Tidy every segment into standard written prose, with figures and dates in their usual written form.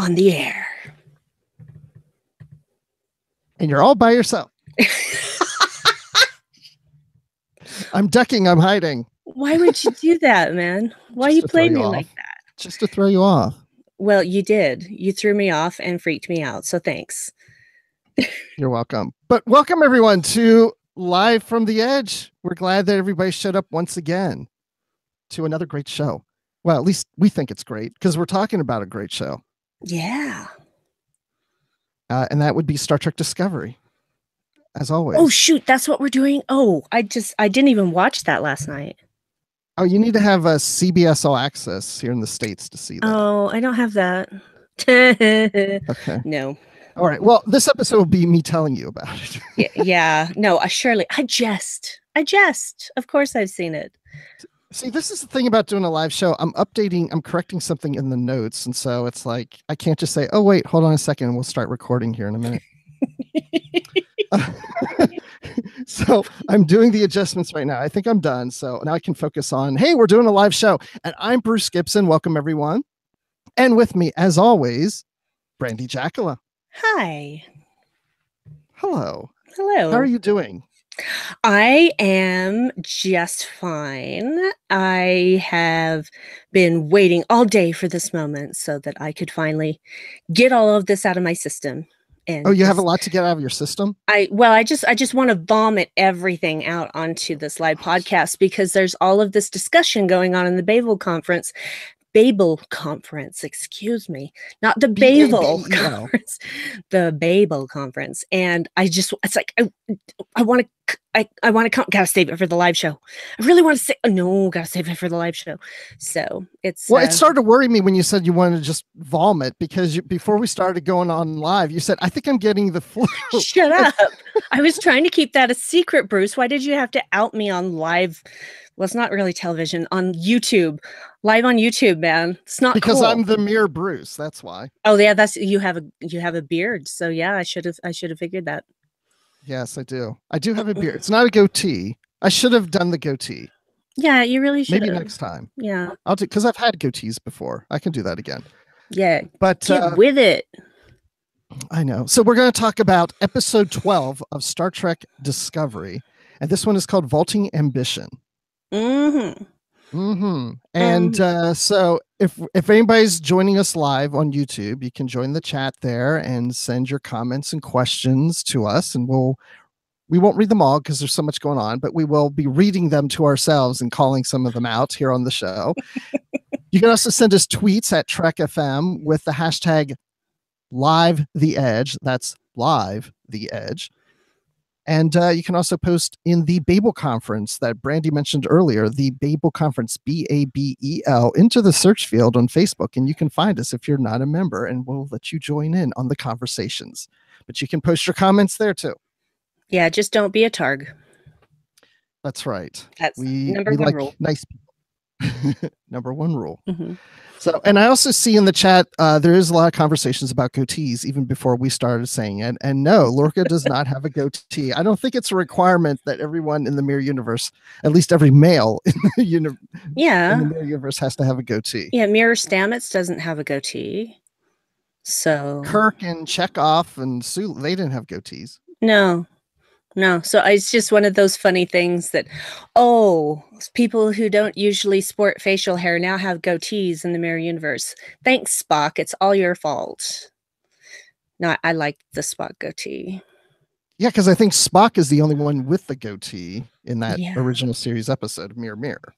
on the air. And you're all by yourself. I'm ducking. I'm hiding. Why would you do that, man? Why you play me like that? Just to throw you off. Well, you did. You threw me off and freaked me out. So thanks. You're welcome. But welcome everyone to Live from the Edge. We're glad that everybody showed up once again to another great show. Well, at least we think it's great because we're talking about a great show. Yeah. And that would be Star Trek Discovery, as always. Oh, shoot. That's what we're doing. Oh, I didn't even watch that last night. Oh, you need to have a CBS All Access here in the States to see that. Oh, I don't have that. Okay. No. All right. Well, this episode will be me telling you about it. Yeah. No, surely. I jest. Of course I've seen it. See, this is the thing about doing a live show. I'm correcting something in the notes. And so it's like, I can't just say, oh, wait, hold on a second. And we'll start recording here in a minute. So I'm doing the adjustments right now. I think I'm done. So now I can focus on, hey, we're doing a live show. And I'm Bruce Gibson. Welcome, everyone. And with me, as always, Brandi Jackala. Hi. Hello. Hello. How are you doing? I am just fine. I have been waiting all day for this moment so that I could finally get all of this out of my system. And you have a lot to get out of your system? I just want to vomit everything out onto this live podcast because there's all of this discussion going on in the Babel conference. Excuse me, not the Babel conference, the Babel conference. And it's like, I want to gotta save it for the live show. I really want to say, gotta save it for the live show. So it started to worry me when you said you wanted to just vomit because before we started going on live, you said, I think I'm getting the flu. Shut up. I was trying to keep that a secret, Bruce. Why did you have to out me on live? Well, it's not really television, on YouTube. Live on YouTube, man. It's not because cool. I'm the mere Bruce. That's why. Oh yeah, you have a beard. So yeah, I should have figured that. Yes, I do. I do have a beard. It's not a goatee. I should have done the goatee. Yeah, you really should. Maybe next time. Yeah. I'll do, because I've had goatees before. I can do that again. Yeah. But get with it. I know. So we're going to talk about episode 12 of Star Trek Discovery. And this one is called Vaulting Ambition. Mm-hmm. Mm-hmm. And so if anybody's joining us live on YouTube, you can join the chat there and send your comments and questions to us, and we won't read them all because there's so much going on, but we will be reading them to ourselves and calling some of them out here on the show. You can also send us tweets at Trek FM with the hashtag #LiveTheEdge. That's Live the Edge. And you can also post in the Babel conference that Brandi mentioned earlier, the Babel conference, BABEL, into the search field on Facebook. And you can find us if you're not a member, and we'll let you join in on the conversations. But you can post your comments there too. Yeah, just don't be a targ. That's right. That's we number one like rule. Nice people. Number one rule. Mm-hmm. So, and I also see in the chat, there is a lot of conversations about goatees even before we started saying it. And no, Lorca does not have a goatee. I don't think it's a requirement that everyone in the Mirror Universe, at least every male in the, in the Mirror Universe, has to have a goatee. Yeah, Mirror Stamets doesn't have a goatee. So Kirk and Chekhov and Sulu, they didn't have goatees. No. So it's just one of those funny things that, people who don't usually sport facial hair now have goatees in the Mirror Universe. Thanks, Spock. It's all your fault. No, I like the Spock goatee. Yeah, because I think Spock is the only one with the goatee in that original series episode of Mirror Mirror.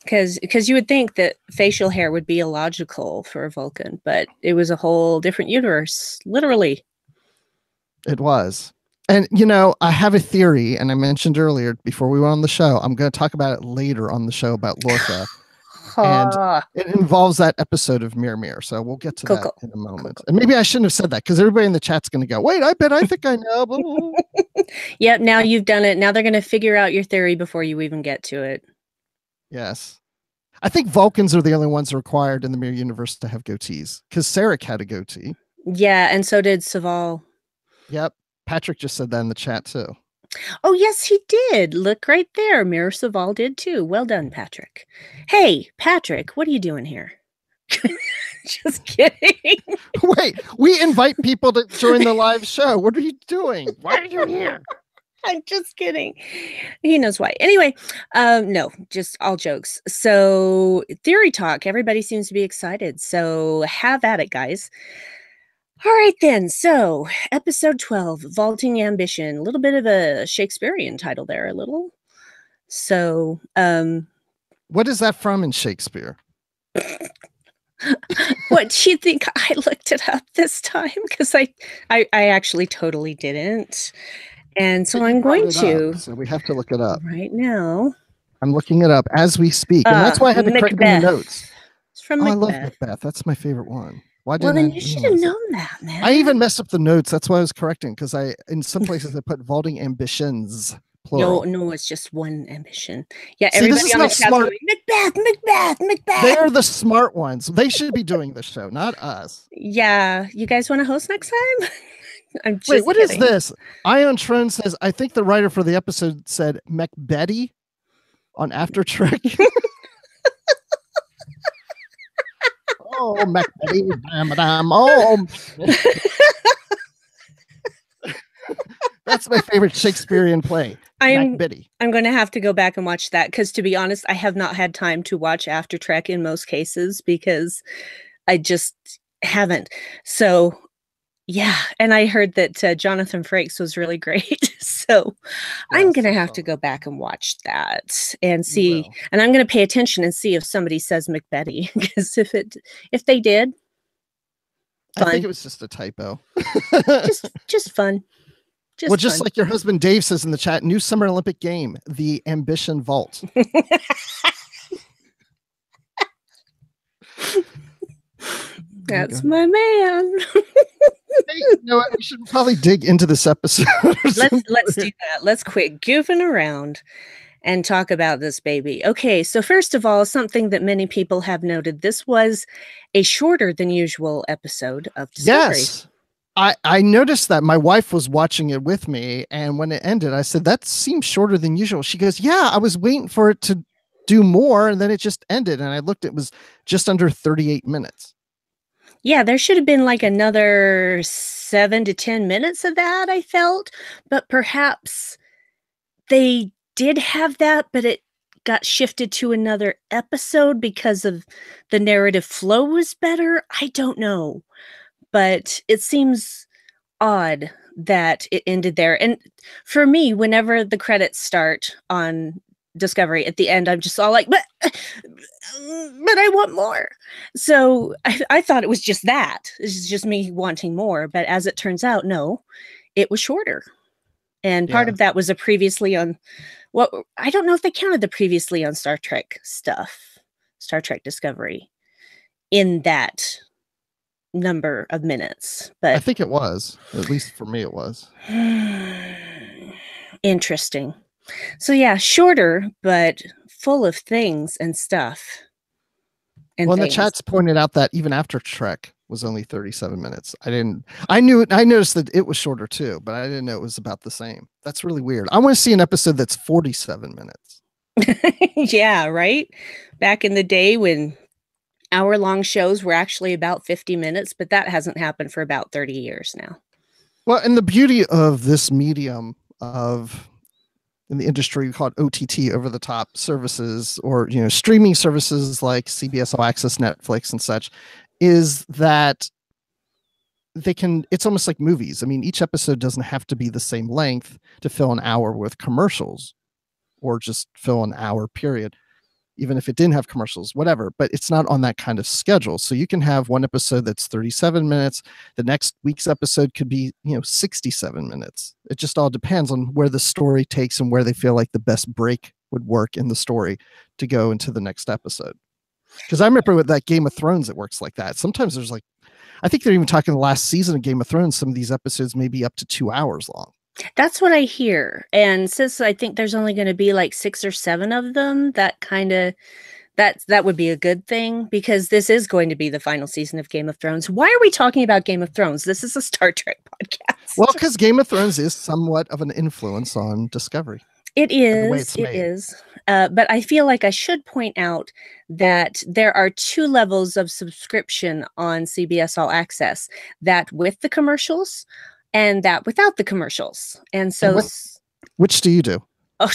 Because you would think that facial hair would be illogical for a Vulcan, but it was a whole different universe, literally. It was. And, I have a theory, and I mentioned earlier before we went on the show, I'm going to talk about it later on the show about Lorca. And it involves that episode of Mirror Mirror. So we'll get to that in a moment. And maybe I shouldn't have said that because everybody in the chat's going to go, wait, I think I know. Yep, now you've done it. Now they're going to figure out your theory before you even get to it. Yes. I think Vulcans are the only ones required in the Mirror Universe to have goatees because Sarek had a goatee. Yeah, and so did Saval. Yep. Patrick just said that in the chat too. Oh, yes, he did. Look right there. Mirror Saval did too. Well done, Patrick. Hey, Patrick, what are you doing here? Just kidding. Wait, we invite people to join the live show. What are you doing? Why are you here? I'm just kidding. He knows why. Anyway, no, just all jokes. So, theory talk. Everybody seems to be excited. So, have at it, guys. All right, then. So, episode 12, Vaulting Ambition. A little bit of a Shakespearean title there, a little. So, what is that from in Shakespeare? What do you think? I looked it up this time because I actually totally didn't. And so I'm going to. So we have to look it up right now. I'm looking it up as we speak, and that's why I had to correct the notes. It's from Macbeth. I love Macbeth. That's my favorite one. Why didn't then you should have known that, man. I even messed up the notes. That's why I was correcting, because in some places I put vaulting ambitions. Plural. No, it's just one ambition. Yeah, See, everybody on the chat going, Macbeth. They're the smart ones. They should be doing the show, not us. Yeah, you guys want to host next time? I'm just Wait, what kidding. is this? Ion Tron says, I think the writer for the episode said Macbetty on After Trek. Oh, Macbetty. Oh. That's my favorite Shakespearean play. I'm going to have to go back and watch that because, to be honest, I have not had time to watch After Trek in most cases because I just haven't. So, yeah. And I heard that Jonathan Frakes was really great. So I'm going to have to go back and watch that and see. And I'm going to pay attention and see if somebody says Macbetty, because if they did, fun. I think it was just a typo. just fun. Just like your husband Dave says in the chat, new Summer Olympic game, the Ambition Vault. That's my man. Hey, you know what? We should probably dig into this episode. Let's do that. Let's quit goofing around and talk about this baby. Okay, so first of all, something that many people have noted, this was a shorter than usual episode of Discovery. Yes. I noticed that. My wife was watching it with me, and when it ended, I said, that seems shorter than usual. She goes, yeah, I was waiting for it to do more, and then it just ended, and I looked, it was just under 38 minutes. Yeah, there should have been like another 7 to 10 minutes of that, I felt, but perhaps they did have that, but it got shifted to another episode because of the narrative flow was better. I don't know. But it seems odd that it ended there. And for me, whenever the credits start on Discovery at the end, I'm just all like, but I want more. So I thought it was just that. It's just me wanting more. But as it turns out, no, it was shorter. And part of that was a previously on, I don't know if they counted the previously on Star Trek stuff, Star Trek Discovery, in that number of minutes, but I think it was, at least for me it was. Interesting. So yeah, shorter but full of things and stuff. And the chat's pointed out that even After Trek was only 37 minutes. I noticed that it was shorter too, but I didn't know it was about the same. That's really weird. I want to see an episode that's 47 minutes. Yeah, right? Back in the day when hour-long shows were actually about 50 minutes, but that hasn't happened for about 30 years now. Well, and the beauty of this medium in the industry, we call it OTT, over the top services, or streaming services like CBS All Access, Netflix, and such, is that it's almost like movies. I mean, each episode doesn't have to be the same length to fill an hour with commercials, or just fill an hour period. Even if it didn't have commercials, whatever, but it's not on that kind of schedule. So you can have one episode that's 37 minutes. The next week's episode could be, 67 minutes. It just all depends on where the story takes and where they feel like the best break would work in the story to go into the next episode. Because I remember with that Game of Thrones, it works like that. Sometimes there's I think they're even talking the last season of Game of Thrones. Some of these episodes may be up to 2 hours long. That's what I hear. And since I think there's only going to be like 6 or 7 of them, that would be a good thing, because this is going to be the final season of Game of Thrones. Why are we talking about Game of Thrones? This is a Star Trek podcast. Well, because Game of Thrones is somewhat of an influence on Discovery. It is. It is. But I feel like I should point out that there are two levels of subscription on CBS All Access, that with the commercials and that without the commercials. And And so, which do you do? oh,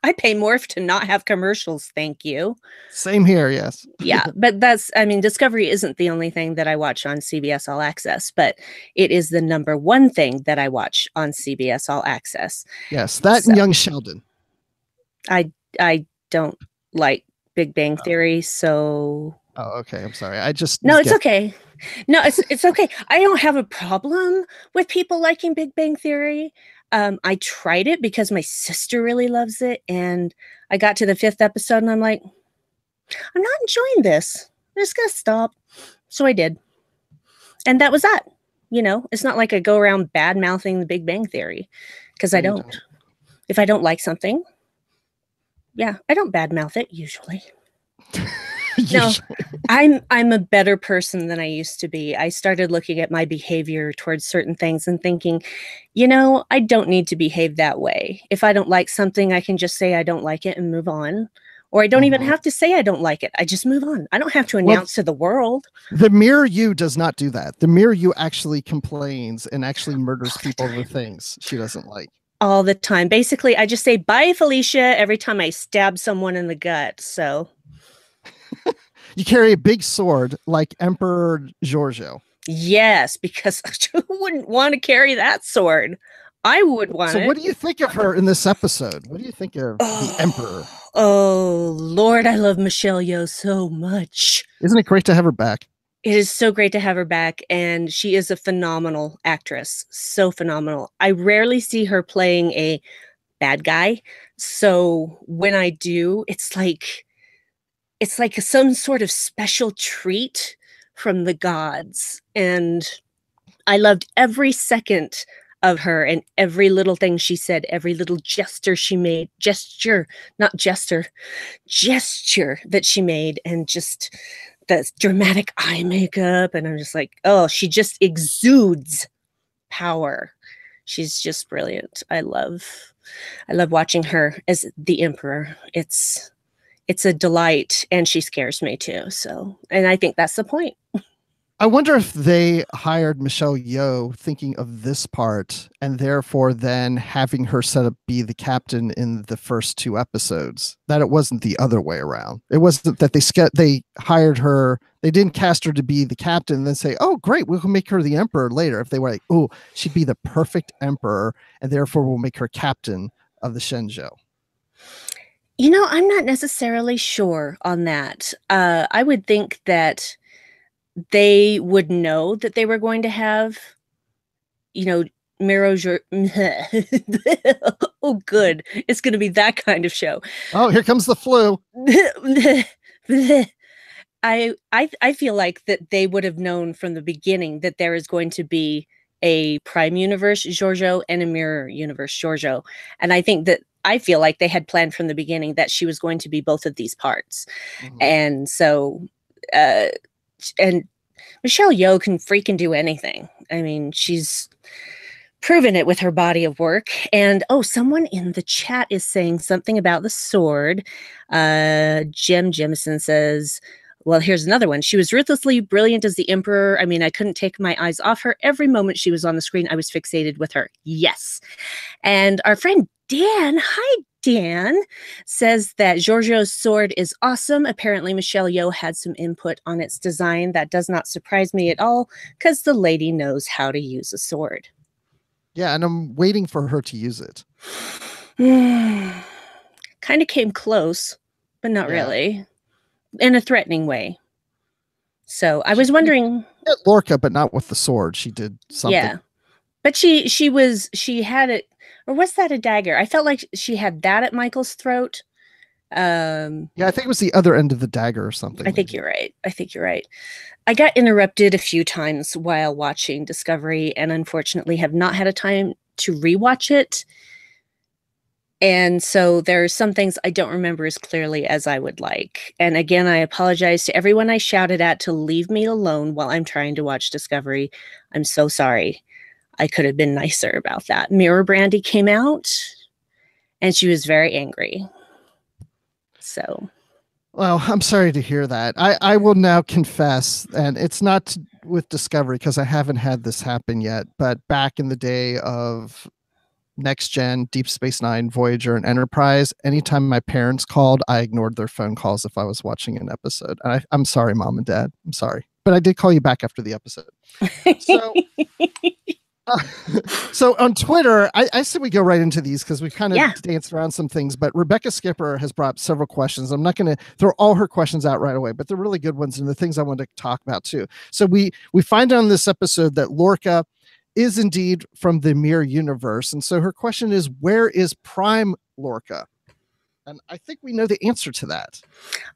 I pay more to not have commercials. Thank you. Same here, yes. Yeah, but that's, I mean, Discovery isn't the only thing that I watch on CBS All Access, but it is the number one thing that I watch on CBS All Access. Yes, that So and Young Sheldon. I don't like Big Bang Theory, so Oh, okay. I'm sorry. I just no, it's okay. No, it's okay. I don't have a problem with people liking Big Bang Theory. I tried it because my sister really loves it, and I got to the 5th episode, and I'm like, I'm not enjoying this. I'm just gonna stop. So I did, and that was that. You know, it's not like I go around bad mouthing the Big Bang Theory, because No, I you don't. don't. If I don't like something, yeah, I don't badmouth it usually. No, Usually. I'm a better person than I used to be. I started looking at my behavior towards certain things and thinking, you know, I don't need to behave that way. If I don't like something, I can just say I don't like it and move on. Or I don't even have to say I don't like it. I just move on. I don't have to Well, announce to the world. The Mirror You does not do that. The Mirror You actually complains and actually murders people over things she doesn't like. All the time. Basically, I just say bye, Felicia, every time I stab someone in the gut. So You carry a big sword like Emperor Giorgio. yes, because who wouldn't want to carry that sword? I would want So it. what do you think of her in this episode? What do you think of the Emperor? Oh, Lord, I love Michelle Yeoh so much. Isn't it great to have her back? It is so great to have her back, and she is a phenomenal actress. So phenomenal. I rarely see her playing a bad guy. So when I do, it's like some sort of special treat from the gods. And I loved every second of her and every little thing she said, every little not gesture that she made, and just the dramatic eye makeup. And I'm just like, oh, she just exudes power. She's just brilliant. I love watching her as the Emperor. It's a delight, and she scares me too. So, and I think that's the point. I wonder if they hired Michelle Yeoh thinking of this part and therefore then having her set up be the captain in the first 2 episodes, that it wasn't the other way around. It wasn't that they hired her, they didn't cast her to be the captain and then say, oh, great, we'll make her the emperor later. If they were like, oh, she'd be the perfect emperor and therefore we'll make her captain of the Shenzhou. You know, I'm not necessarily sure on that. I would think that they would know that they were going to have, you know, oh, good. It's going to be that kind of show. Oh, here comes the flu. I feel like that they would have known from the beginning that there is going to be a Prime Universe Giorgio and a Mirror Universe Giorgio. And I feel like they had planned from the beginning that she was going to be both of these parts. And so, and Michelle Yeoh can freaking do anything. I mean, she's proven it with her body of work. And oh, someone in the chat is saying something about the sword. Jim Jemison says, well, here's another one. She was ruthlessly brilliant as the Emperor. I mean, I couldn't take my eyes off her. Every moment she was on the screen, I was fixated with her. Yes. And our friend Dan, hi, Dan, says that Giorgio's sword is awesome. Apparently, Michelle Yeoh had some input on its design. That does not surprise me at all, because the lady knows how to use a sword. Yeah, and I'm waiting for her to use it. Kind of came close, but not really. In a threatening way. So I was wondering. Lorca, but not with the sword. She did something. Yeah. But she had it, or was that a dagger? I felt like she had that at Michael's throat. Yeah, I think it was the other end of the dagger or something. I think you're right. I got interrupted a few times while watching Discovery, and unfortunately have not had a time to rewatch it. And so there are some things I don't remember as clearly as I would like. And again, I apologize to everyone I shouted at to leave me alone while I'm trying to watch Discovery. I'm so sorry. I could have been nicer about that. Mirror Brandi came out, and she was very angry. So, well, I'm sorry to hear that. I will now confess, and it's not with Discovery because I haven't had this happen yet, but back in the day of Next Gen, Deep Space Nine, Voyager, and Enterprise, anytime my parents called, I ignored their phone calls if I was watching an episode. I'm sorry, Mom and Dad. I'm sorry. But I did call you back after the episode. So so on Twitter, I said we go right into these because we kind of danced around some things, but Rebecca Skipper has brought up several questions. I'm not going to throw all her questions out right away, but they're really good ones and the things I want to talk about too. So we find out in this episode that Lorca is indeed from the Mirror universe. And so her question is, where is Prime Lorca? And I think we know the answer to that.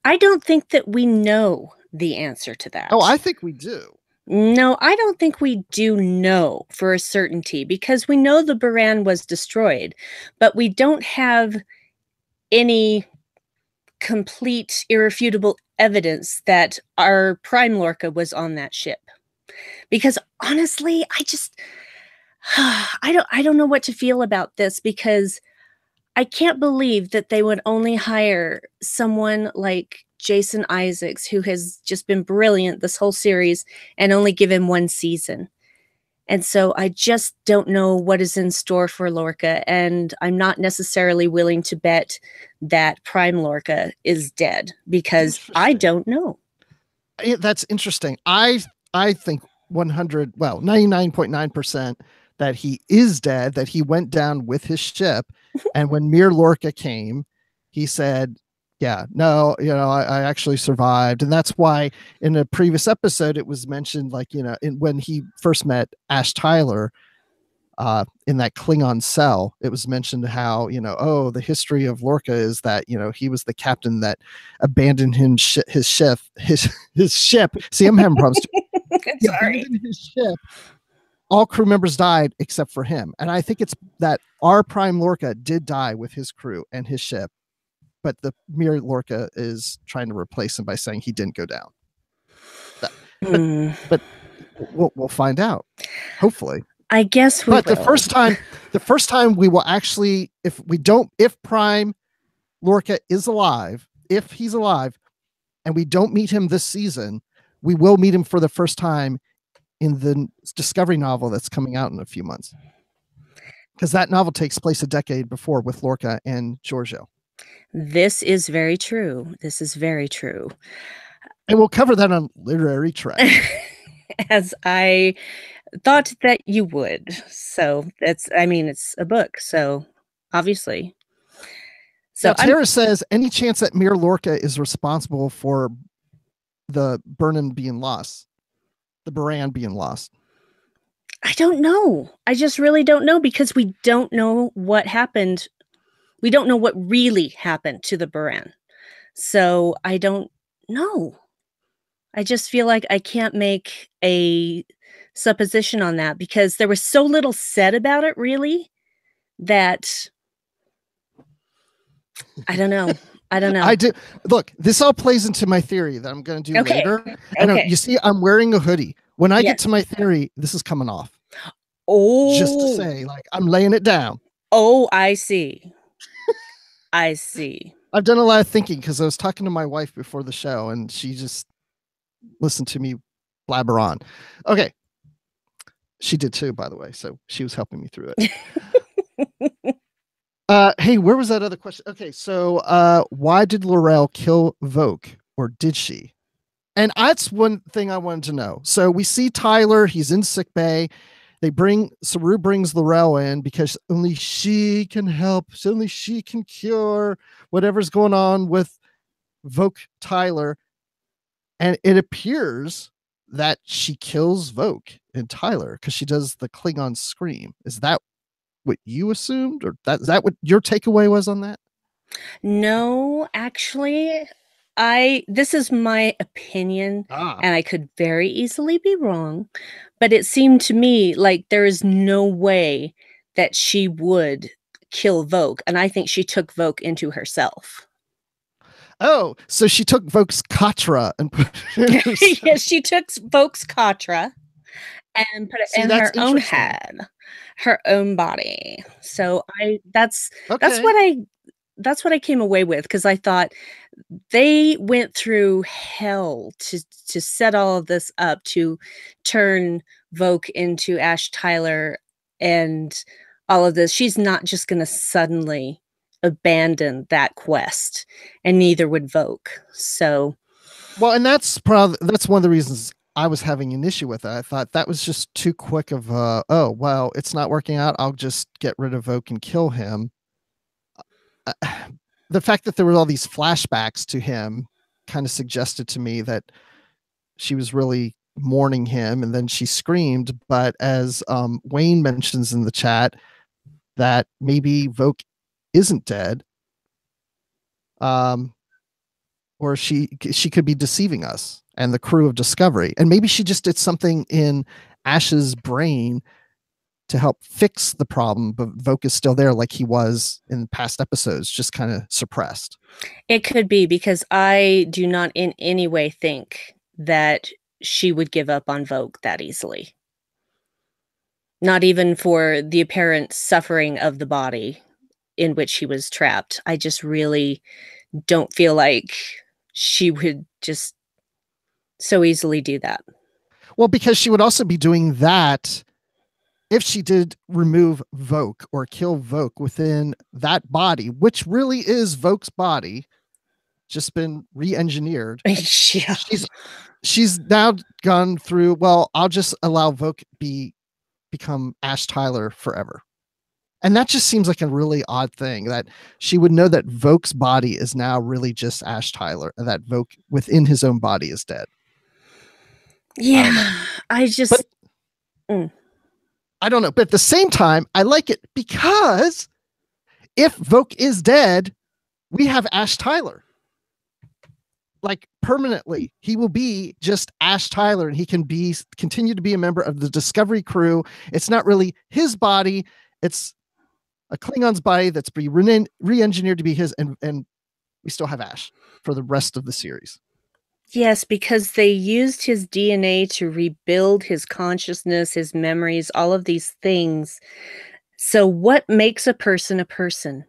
I don't think that we know the answer to that. Oh, I think we do. No, I don't think we do know for a certainty because we know the Buran was destroyed, but we don't have any complete, irrefutable evidence that our Prime Lorca was on that ship. Because honestly, I don't know what to feel about this because I can't believe that they would only hire someone like Jason Isaacs, who has just been brilliant this whole series, and only give him one season. And so I just don't know what is in store for Lorca, and I'm not necessarily willing to bet that Prime Lorca is dead because I don't know. That's interesting. I think 99.9% that he is dead, that he went down with his ship. And when Mir Lorca came, he said, yeah, no, I actually survived. And that's why in a previous episode, it was mentioned, like, when he first met Ash Tyler in that Klingon cell, it was mentioned how, the history of Lorca is that, he was the captain that abandoned his ship. See, I'm having problems. He abandoned his ship. All crew members died except for him. And I think it's that our Prime Lorca did die with his crew and his ship, but the Mirror Lorca is trying to replace him by saying he didn't go down. But we'll find out, hopefully. I guess we will. The first time we will actually, if Prime Lorca is alive, if he's alive, and we don't meet him this season, we will meet him for the first time in the Discovery novel that's coming out in a few months. Because that novel takes place a decade before with Lorca and Giorgio. This is very true. This is very true. And we'll cover that on Literary Track. As I thought that you would. So it's a book. So obviously. So now, Tara says, any chance that Mir Lorca is responsible for the Buran being lost? The Buran being lost? I don't know. I just really don't know because we don't know what happened. We don't know what really happened to the Buran. So I don't know. I just feel like I can't make a supposition on that because there was so little said about it, really, that I don't know. I do. Look, this all plays into my theory that I'm going to do later. I know, you see, I'm wearing a hoodie. When I get to my theory, this is coming off. Oh, just to say, like, I'm laying it down. Oh, I see. I see. I've done a lot of thinking because I was talking to my wife before the show and she just listened to me blabber on. Okay. She did too, by the way. So she was helping me through it. Hey, where was that other question? Okay. So why did L'Rell kill Voq, or did she? And that's one thing I wanted to know. So we see Tyler, he's in sickbay. Saru brings L'Rell in because only she can help. So only she can cure whatever's going on with Voq Tyler. And it appears that she kills Voq and Tyler because she does the Klingon scream. Is that what you assumed? Or is that what your takeaway was on that? No, actually, this is my opinion, and I could very easily be wrong, but it seemed to me like there is no way that she would kill Voq, and I think she took Voq into herself. Oh, so she took Voq's Katra and put it yes, she took Voq's Katra and put it in her own head, her own body. So that's what that's what I came away with, because I thought they went through hell to set all of this up to turn Voke into Ash Tyler and all of this. She's not just going to suddenly abandon that quest, and neither would Voke. So, well, and that's one of the reasons I was having an issue with it. I thought that was just too quick of oh, well, it's not working out. I'll just get rid of Voke and kill him. Uh, the fact that there were all these flashbacks to him kind of suggested to me that she was really mourning him, and then she screamed. But as Wayne mentions in the chat, that maybe Voke isn't dead, or she could be deceiving us and the crew of Discovery, and maybe she just did something in Ash's brain to help fix the problem, but Voke is still there like he was in past episodes, just kind of suppressed. it could be, because I do not in any way think that she would give up on Vogue that easily. Not even for the apparent suffering of the body in which he was trapped. I just really don't feel like she would just so easily do that. Well, because she would also be doing that if she did remove Voke or kill Voke within that body, which really is Voke's body, just been re-engineered. Yeah. She's now gone through, well, I'll just allow Voke become Ash Tyler forever. And that just seems like a really odd thing, that she would know that Voke's body is now really just Ash Tyler, and that Voke within his own body is dead. Yeah, I just... I don't know. But at the same time, I like it because if Voke is dead, we have Ash Tyler. Like, permanently, he will be just Ash Tyler, and he can continue to be a member of the Discovery crew. It's not really his body. It's a Klingon's body that's been re-engineered to be his, and we still have Ash for the rest of the series. Yes, because they used his DNA to rebuild his consciousness, his memories, all of these things. So what makes a person a person?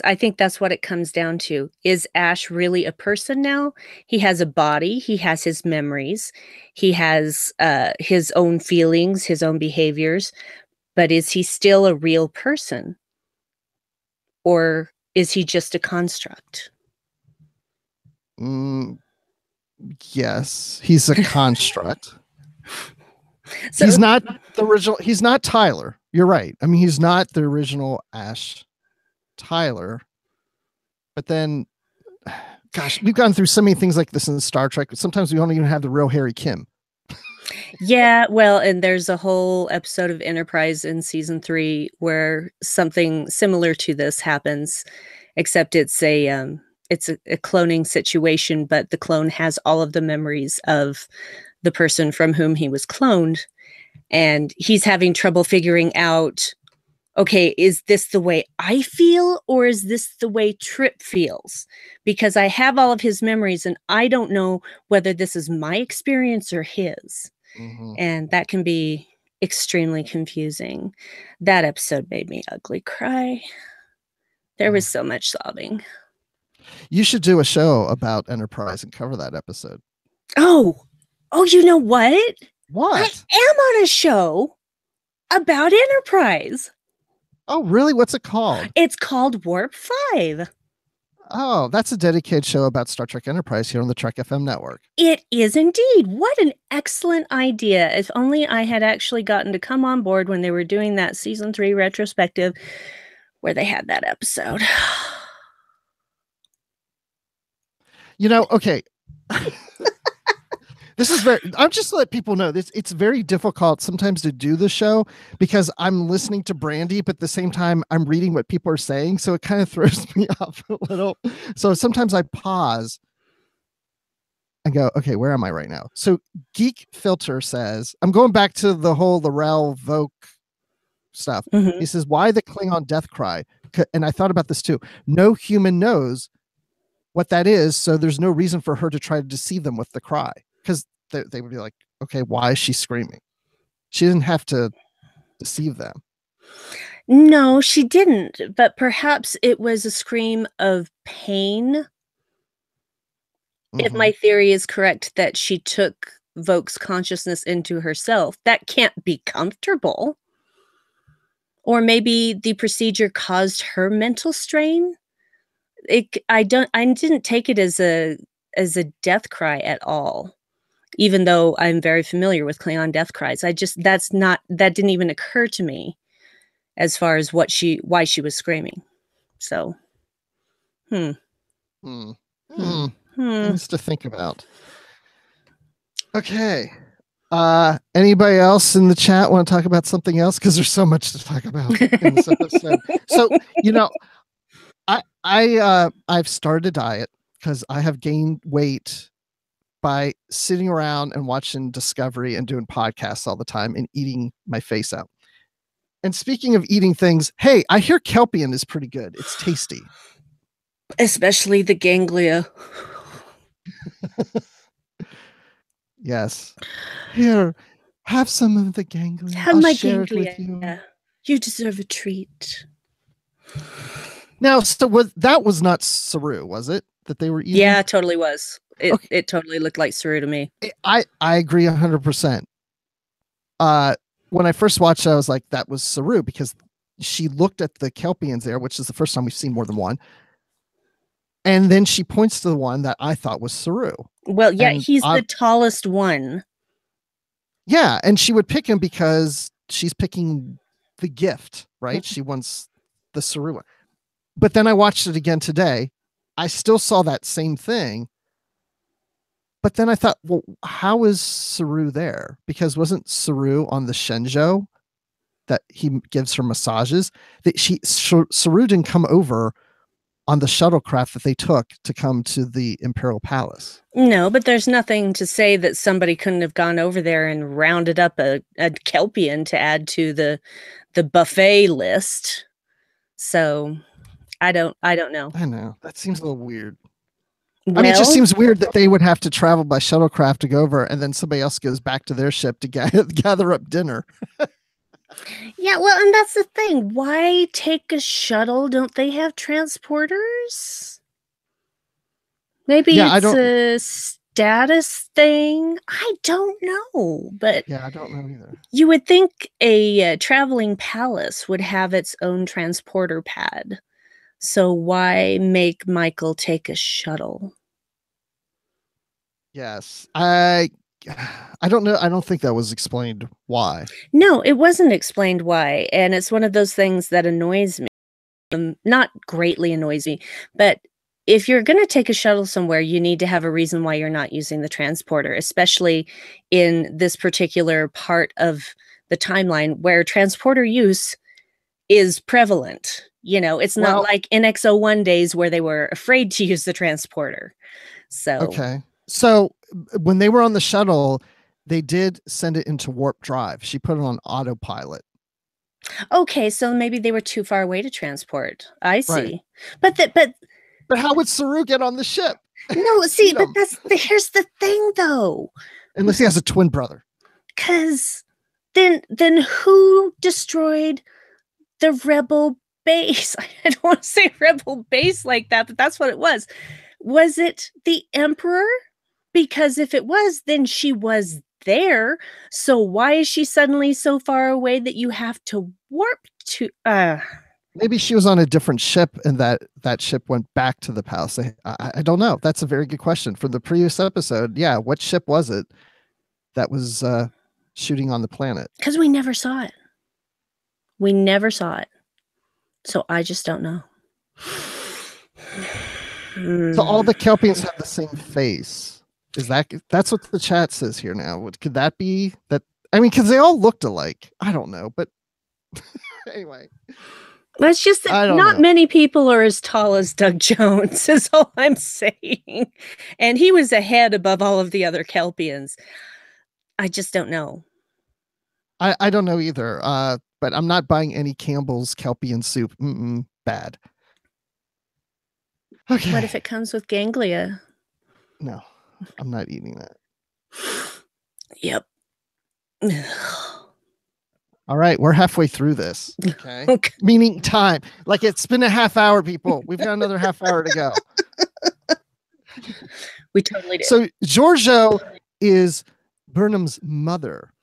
I think that's what it comes down to. Is Ash really a person now? He has a body, he has his memories, he has his own feelings, his own behaviors, but is he still a real person? Or is he just a construct? Yes, he's a construct. So, he's not the original. He's not Tyler. You're right. I mean, he's not the original Ash Tyler. But then, gosh, we've gone through so many things like this in Star Trek. Sometimes we don't even have the real Harry Kim. Yeah, well, and there's a whole episode of Enterprise in season 3 where something similar to this happens, except it's a cloning situation, but the clone has all of the memories of the person from whom he was cloned, and he's having trouble figuring out, okay, is this the way I feel, or is this the way Trip feels? Because I have all of his memories, and I don't know whether this is my experience or his. Mm-hmm. And that can be extremely confusing. That episode made me ugly cry. There was so much sobbing. You should do a show about Enterprise and cover that episode. Oh, you know what? What? I am on a show about Enterprise. Oh, really? What's it called? It's called Warp 5. Oh, that's a dedicated show about Star Trek Enterprise here on the Trek FM network. It is indeed. What an excellent idea. If only I had actually gotten to come on board when they were doing that season 3 retrospective where they had that episode. You know, okay. This is I'm just to let people know this. It's very difficult sometimes to do the show because I'm listening to Brandi, but at the same time I'm reading what people are saying. So it kind of throws me off a little. So sometimes I pause and go, okay, where am I right now? So Geek Filter says, I'm going back to the whole L'Rell Voke stuff. Mm-hmm. He says, why the Klingon death cry? And I thought about this too. No human knows what that is. So there's no reason for her to try to deceive them with the cry. Because they would be like, okay, why is she screaming? She didn't have to deceive them. No, she didn't, but perhaps it was a scream of pain. If Mm-hmm. my theory is correct that she took Vok's consciousness into herself, that can't be comfortable. Or maybe the procedure caused her mental strain. I didn't take it as a death cry at all, even though I'm very familiar with Klingon death cries. That didn't even occur to me as far as why she was screaming. So, hmm, Hmm. hmm, Hmm. hmm. Things to think about. Okay. Anybody else in the chat want to talk about something else? Because there's so much to talk about in this episode. So, you know, I've started a diet because I have gained weight by sitting around and watching Discovery and doing podcasts all the time and eating my face out. And speaking of eating things, hey, I hear Kelpian is pretty good. It's tasty. Especially the ganglia. Yes. Here, have some of the ganglia. Have I'll my share it with you. ganglia. You deserve a treat. Now, so that was not Saru, was it? That they were eating? Yeah, totally was. It Okay. it totally looked like Saru to me. I agree 100%. When I first watched it, I was like, that was Saru because she looked at the Kelpians there, which is the first time we've seen more than one. And then she points to the one that I thought was Saru. Well, yeah, And he's the tallest one. yeah, and she would pick him because she's picking the gift, right? She wants the Saru one. But then I watched it again today. I still saw that same thing. But then I thought, well, how is Saru there? Because wasn't Saru on the Shenzhou that he gives her massages? That Saru didn't come over on the shuttlecraft that they took to come to the Imperial Palace. No, but there's nothing to say that somebody couldn't have gone over there and rounded up a Kelpian to add to the buffet list. So I don't know. I know. That seems a little weird. I mean, it just Well, seems weird that they would have to travel by shuttlecraft to go over, and then somebody else goes back to their ship to gather up dinner. yeah, well, and that's the thing. Why take a shuttle? Don't they have transporters? Maybe Yeah, I it's don't. a status thing. I don't know, but Yeah, I don't know either. you would think a traveling palace would have its own transporter pad. So why make Michael take a shuttle? Yes, I don't know. I don't think that was explained why. No, it wasn't explained why, and it's one of those things that annoys me. Not greatly annoys me, but if you're going to take a shuttle somewhere, you need to have a reason why you're not using the transporter, especially in this particular part of the timeline where transporter use is prevalent. You know, it's not Well, like in X01 days where they were afraid to use the transporter. So, okay. So when they were on the shuttle, they did send it into warp drive. She put it on autopilot. okay, so maybe they were too far away to transport. I Right. see. But But how would Saru get on the ship? no, see, Eat but him. here's the thing though. Unless he has a twin brother. Cuz then who destroyed the rebel base? I don't want to say rebel base like that, but that's what it was. Was it the emperor? Because if it was, then she was there. So why is she suddenly so far away that you have to warp to Maybe she was on a different ship and that ship went back to the palace. I don't know. That's a very good question. For the previous episode, yeah, what ship was it that was shooting on the planet? cuz we never saw it. We never saw it. So I just don't know. So all Hmm. the Kelpians have the same face. That's what the chat says here now? Could that be that? I mean, because they all looked alike. I don't know, but anyway, Well, it's just that I don't not know. many people are as tall as Doug Jones, is all I'm saying. And he was ahead above all of the other Kelpians. I just don't know. I don't know either. But I'm not buying any Campbell's Kelpian soup. Bad. What Okay, if it comes with ganglia? no, I'm not eating that. Yep. All right, we're halfway through this. Okay. Okay. Meaning time. Like it's been a half hour, people. We've got another half hour to go. We totally did. So Giorgio is Burnham's mother.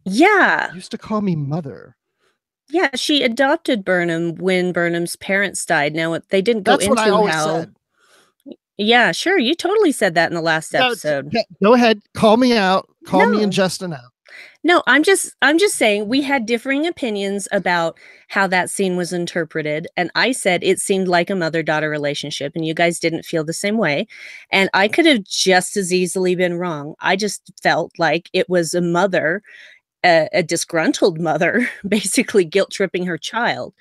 Yeah. Used to call me mother. Yeah, she adopted Burnham when Burnham's parents died. Now, they didn't go That's what I into always how. said. Yeah, sure. You totally said that in the last No, episode. go ahead. Call me out. Call me and No. Justin out. No, I'm just saying we had differing opinions about how that scene was interpreted, and I said it seemed like a mother-daughter relationship, and you guys didn't feel the same way. And I could have just as easily been wrong. I just felt like it was a mother, a disgruntled mother, basically guilt-tripping her child.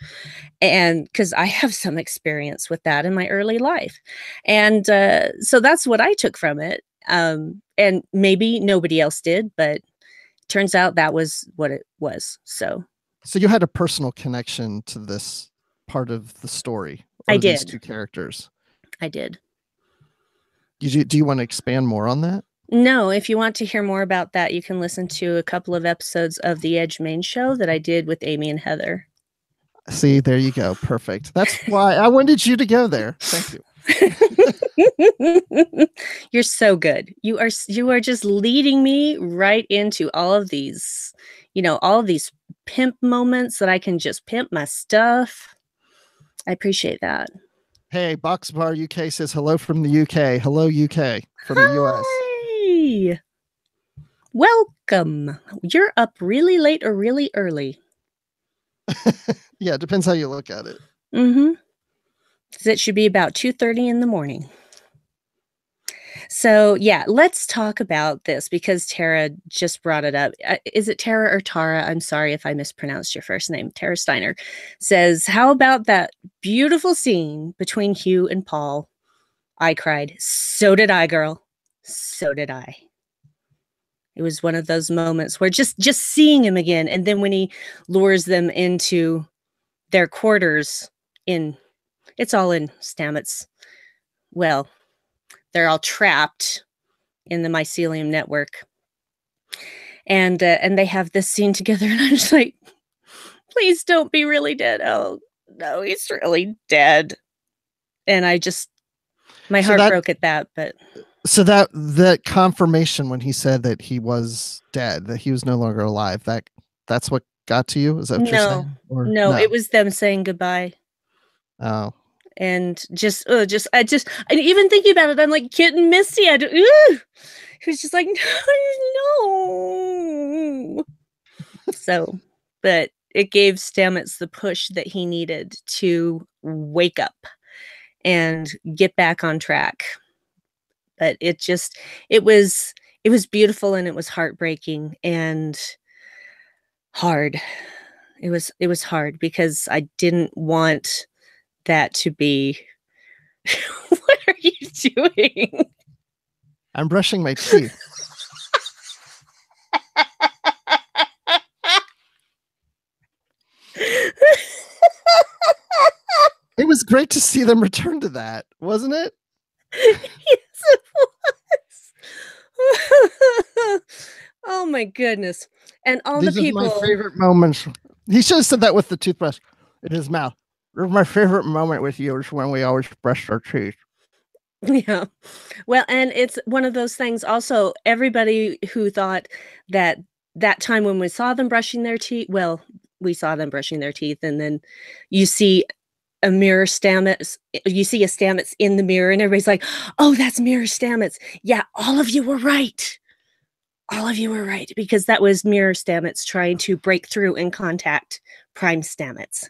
And because I have some experience with that in my early life. And so that's what I took from it. And maybe nobody else did, but turns out that was what it was. So you had a personal connection to this part of the story, or I these did. two characters. I did. Do you want to expand more on that? No, if you want to hear more about that, you can listen to a couple of episodes of the Edge Main Show that I did with Amy and Heather. See, there you go. Perfect. That's why I wanted you to go there. Thank you. You're so good. You are just leading me right into all of these, all of these pimp moments that I can just pimp my stuff. I appreciate that. Hey, Box Bar UK says hello from the UK. Hello, UK from the US. Hi. Welcome. You're up really late or really early. Yeah, it depends how you look at it. Mm-hmm. It should be about 2:30 in the morning. So yeah, let's talk about this because Tara just brought it up. Is it Tara or Tara? I'm sorry if I mispronounced your first name. Tara Steiner says, how about that beautiful scene between Hugh and Paul? I cried. So did I, girl. So did I. It was one of those moments where just seeing him again, and then when he lures them into their quarters it's all in Stamets. Well, they're all trapped in the mycelium network. And they have this scene together, and I'm just like, please don't be really dead. Oh, no, he's really dead. And my heart broke at that, but... So that confirmation when he said that he was dead, that he was no longer alive, that's what got to you? Is that what you're saying? Or, no, it was them saying goodbye. Oh. And and even thinking about it, I'm like getting misty. He was just like, no. So, but it gave Stamets the push that he needed to wake up and get back on track. But it was beautiful, and it was heartbreaking and hard. It was hard because I didn't want that to be... What are you doing? I'm brushing my teeth. It was great to see them return to that, wasn't it? Yes, it was. Oh my goodness. And all These the people... are my favorite moments. He should have said that with the toothbrush in his mouth. My favorite moment with you is when we always brushed our teeth. Yeah. Well, and it's one of those things also, everybody who thought that time when we saw them brushing their teeth, well, we saw them brushing their teeth, and then you see a mirror Stamets, you see a Stamets in the mirror, and everybody's like, oh, that's mirror Stamets. Yeah, all of you were right. All of you were right, because that was mirror Stamets trying to break through and contact Prime Stamets.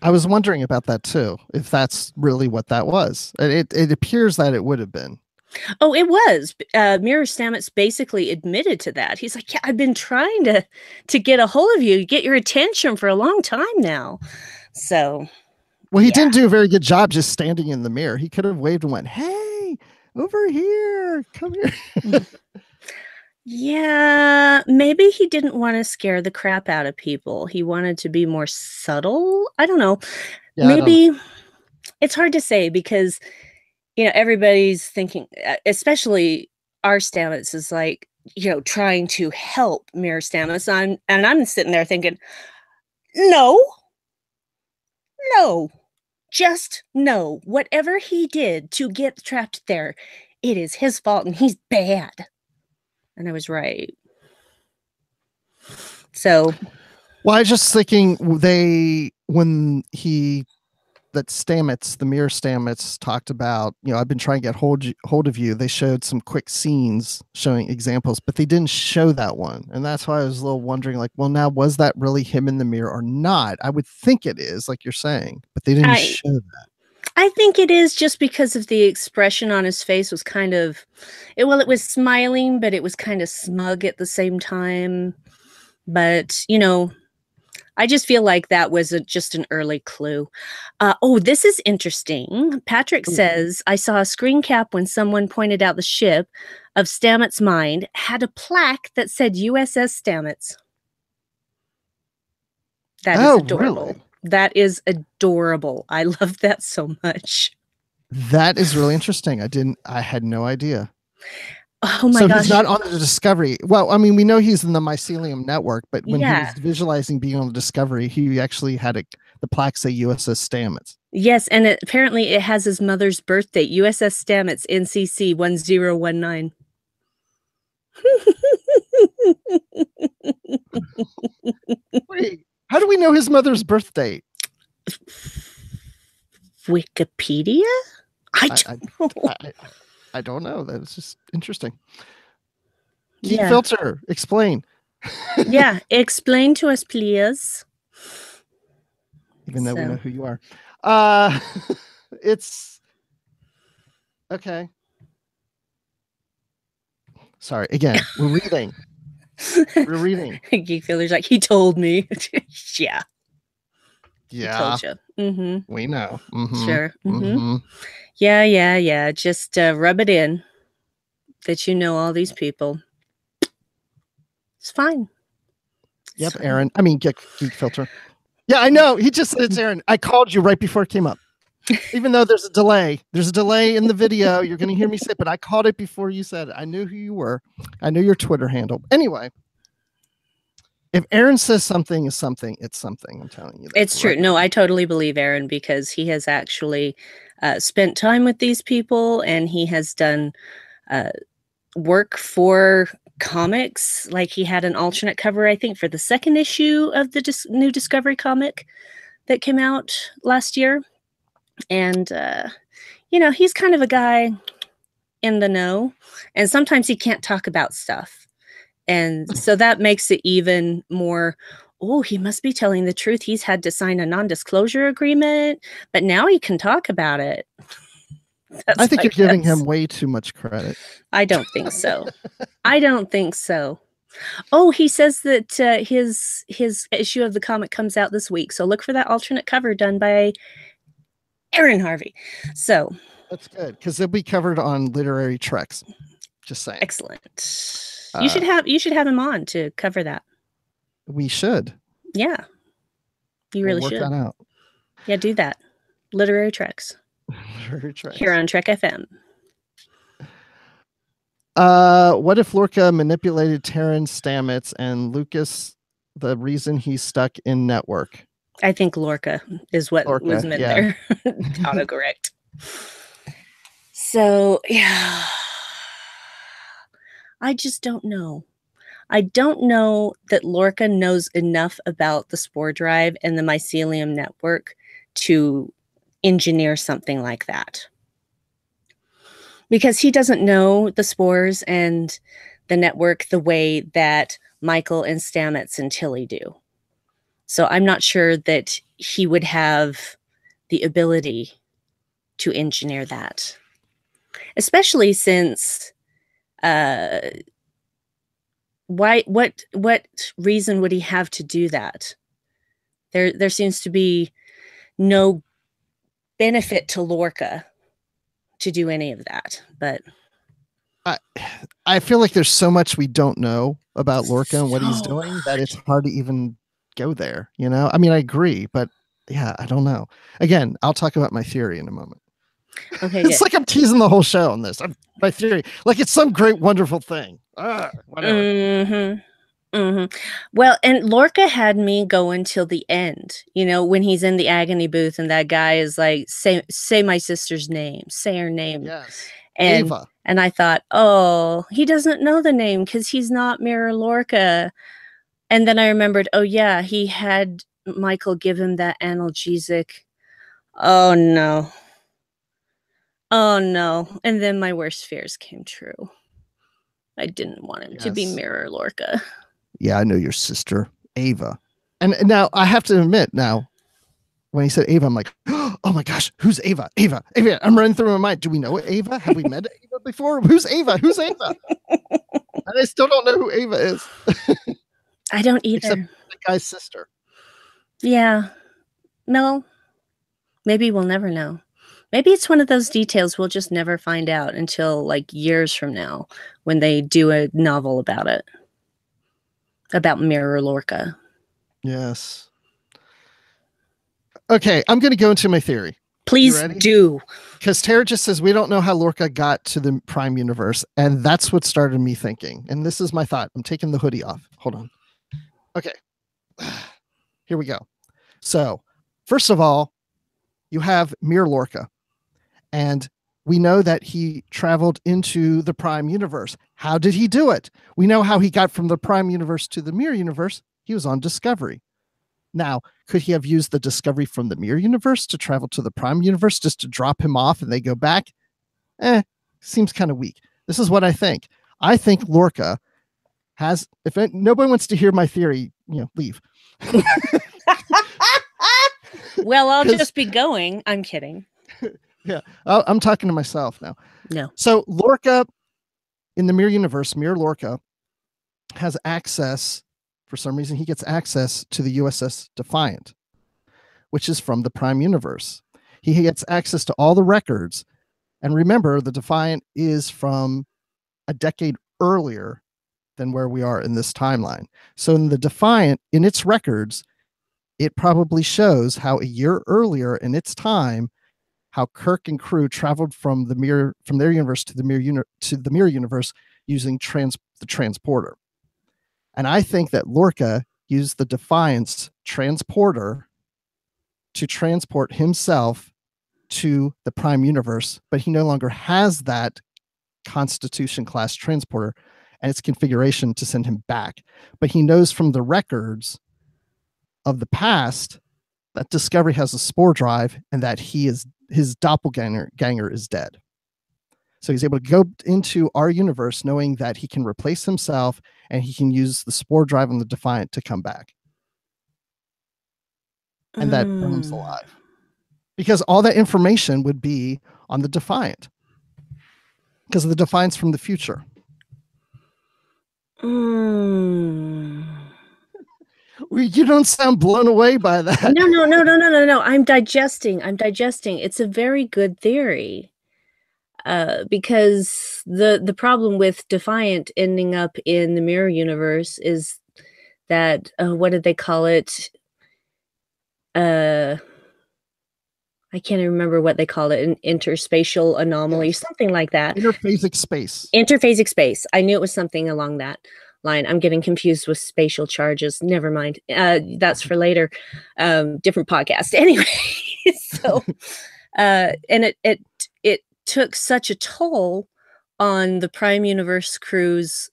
I was wondering about that too, if that's really what that was. It appears that it would have been. Oh, it was. Mirror Stamets basically admitted to that. He's like, yeah, I've been trying to get a hold of you, get your attention for a long time now. So, well, he didn't do a very good job just standing in the mirror. He could have waved and went, hey, over here, come here. Yeah, maybe he didn't want to scare the crap out of people. He wanted to be more subtle. I don't know. Yeah, maybe it's hard to say because, everybody's thinking, especially our Stamets is like, trying to help Mirror Stamets. And I'm sitting there thinking, no, no, just no. Whatever he did to get trapped there, it is his fault and he's bad. And I was right. So, well, I was just thinking when that Stamets, the Mirror Stamets, talked about, I've been trying to get hold of you. They showed some quick scenes showing examples, but they didn't show that one. And that's why I was a little wondering, like, well, now, was that really him in the mirror or not? I would think it is, like you're saying, but they didn't show that. I think it is, just because of the expression on his face was kind of, it was smiling, but it was kind of smug at the same time. But, I just feel like that was just an early clue. This is interesting. Patrick says, I saw a screen cap when someone pointed out the ship of Stamets' mind had a plaque that said USS Stamets. That is adorable. Really? That is adorable. I love that so much. That is really interesting. I had no idea. Oh my gosh. He's not on the Discovery. Well, I mean, we know he's in the Mycelium network, but when he was visualizing being on the Discovery, he actually had the plaque say USS Stamets. Yes, and apparently it has his mother's birth date, USS Stamets, NCC 1019. Wait, how do we know his mother's birth date? Wikipedia? I don't know. That's just interesting. Geek Filter, explain. Yeah, explain to us, please. Even though we know who you are. It's okay. Sorry, again, we're reading. We're reading. Geek Filter's like, he told me. Yeah. Yeah. He told you. Mm-hmm. We know. Mm-hmm. Sure. Mm-hmm. Yeah. Just rub it in that you know all these people. It's fine. Yep, fine. Aaron. I mean, Geek Filter. Yeah, I know. He just said it's Aaron. I called you right before it came up. Even though there's a delay. There's a delay in the video. You're going to hear me say it, but I called it before you said it. I knew who you were. I knew your Twitter handle. Anyway, if Aaron says something is something, it's something. I'm telling you. It's true. No, I totally believe Aaron, because he has actually spent time with these people, and he has done work for comics. Like, he had an alternate cover, I think, for the second issue of the new Discovery comic that came out last year. And, he's kind of a guy in the know, and sometimes he can't talk about stuff. And so that makes it even more, he must be telling the truth. He's had to sign a non-disclosure agreement, but now he can talk about it. I think you're giving him way too much credit. I don't think so. I don't think so. Oh, he says that his issue of the comic comes out this week. So look for that alternate cover done by Aaron Harvey. So that's good, because they'll be covered on Literary Treks. Just saying. Excellent. You should have him on to cover that. We should. Yeah. You really should. Work that out. Yeah, do that. Literary Treks. Literary Treks. Here on Trek FM. What if Lorca manipulated Terran Stamets and Lucas the reason he's stuck in network? I think Lorca is what was meant there. Autocorrect. So, yeah. I just don't know. I don't know that Lorca knows enough about the spore drive and the mycelium network to engineer something like that. Because he doesn't know the spores and the network the way that Michael and Stamets and Tilly do. So I'm not sure that he would have the ability to engineer that. Especially since what reason would he have to do that? There seems to be no benefit to Lorca to do any of that. But I feel like there's so much we don't know about Lorca and what he's doing that it's hard to even go there, I mean, I agree, but yeah, I don't know. Again, I'll talk about my theory in a moment. Okay, It's good. like I'm teasing the whole show on this. My theory, like it's some great, wonderful thing. Whatever. Well, and Lorca had me go until the end, when he's in the agony booth and that guy is like, say my sister's name, say her name. Yes, And Ava. and I thought, oh, he doesn't know the name because he's not Mirror Lorca. And then I remembered, oh yeah, he had Michael give him that analgesic. Oh no. Oh no. And then my worst fears came true. I didn't want him to be Mirror Lorca. Yeah, I know your sister, Ava. And now I have to admit, now when he said Ava, I'm like, oh my gosh, who's Ava? Ava. I'm running through my mind. Do we know Ava? Have we met Ava before? Who's Ava? Who's Ava? And I still don't know who Ava is. I don't either. Except the guy's sister. Yeah. No. Maybe we'll never know. Maybe it's one of those details we'll just never find out until like years from now when they do a novel about it. About Mirror Lorca. Yes. Okay, I'm going to go into my theory. Please do. Because Tara just says we don't know how Lorca got to the Prime Universe, and that's what started me thinking. And this is my thought. I'm taking the hoodie off. Hold on. Okay. Here we go. So, first of all, you have Mirror Lorca, and we know that he traveled into the Prime Universe. How did he do it? We know how he got from the Prime Universe to the Mirror Universe. He was on Discovery. Now, could he have used the Discovery from the Mirror Universe to travel to the Prime Universe just to drop him off and they go back? Seems kind of weak. This is what I think. I think Lorca has, if nobody wants to hear my theory, leave. Well, I'll just be going. I'm kidding. Yeah, I'm talking to myself now. No. So Lorca in the Mirror Universe, Mirror Lorca has access. For some reason, he gets access to the USS Defiant, which is from the Prime Universe. He gets access to all the records. And remember, the Defiant is from a decade earlier than where we are in this timeline. So in the Defiant, in its records, it probably shows how a year earlier in its time, how Kirk and crew traveled from their universe to the Mirror Universe using the transporter. And I think that Lorca used the Defiance transporter to transport himself to the Prime Universe, but he no longer has that Constitution class transporter and its configuration to send him back. But he knows from the records of the past that Discovery has a spore drive and that his doppelganger is dead. So he's able to go into our universe knowing that he can replace himself and he can use the spore drive on the Defiant to come back. And that burns alive. Because all that information would be on the Defiant. Because the Defiant's from the future. You don't sound blown away by that. No. I'm digesting. It's a very good theory. Because the problem with Defiant ending up in the Mirror Universe is that what did they call it? I can't even remember what they called it, an interspatial anomaly, something like that. Interphasic space. Interphasic space. I knew it was something along that line. I'm getting confused with spatial charges. Never mind. That's for later. Different podcast. Anyway, so and it took such a toll on the Prime Universe crew's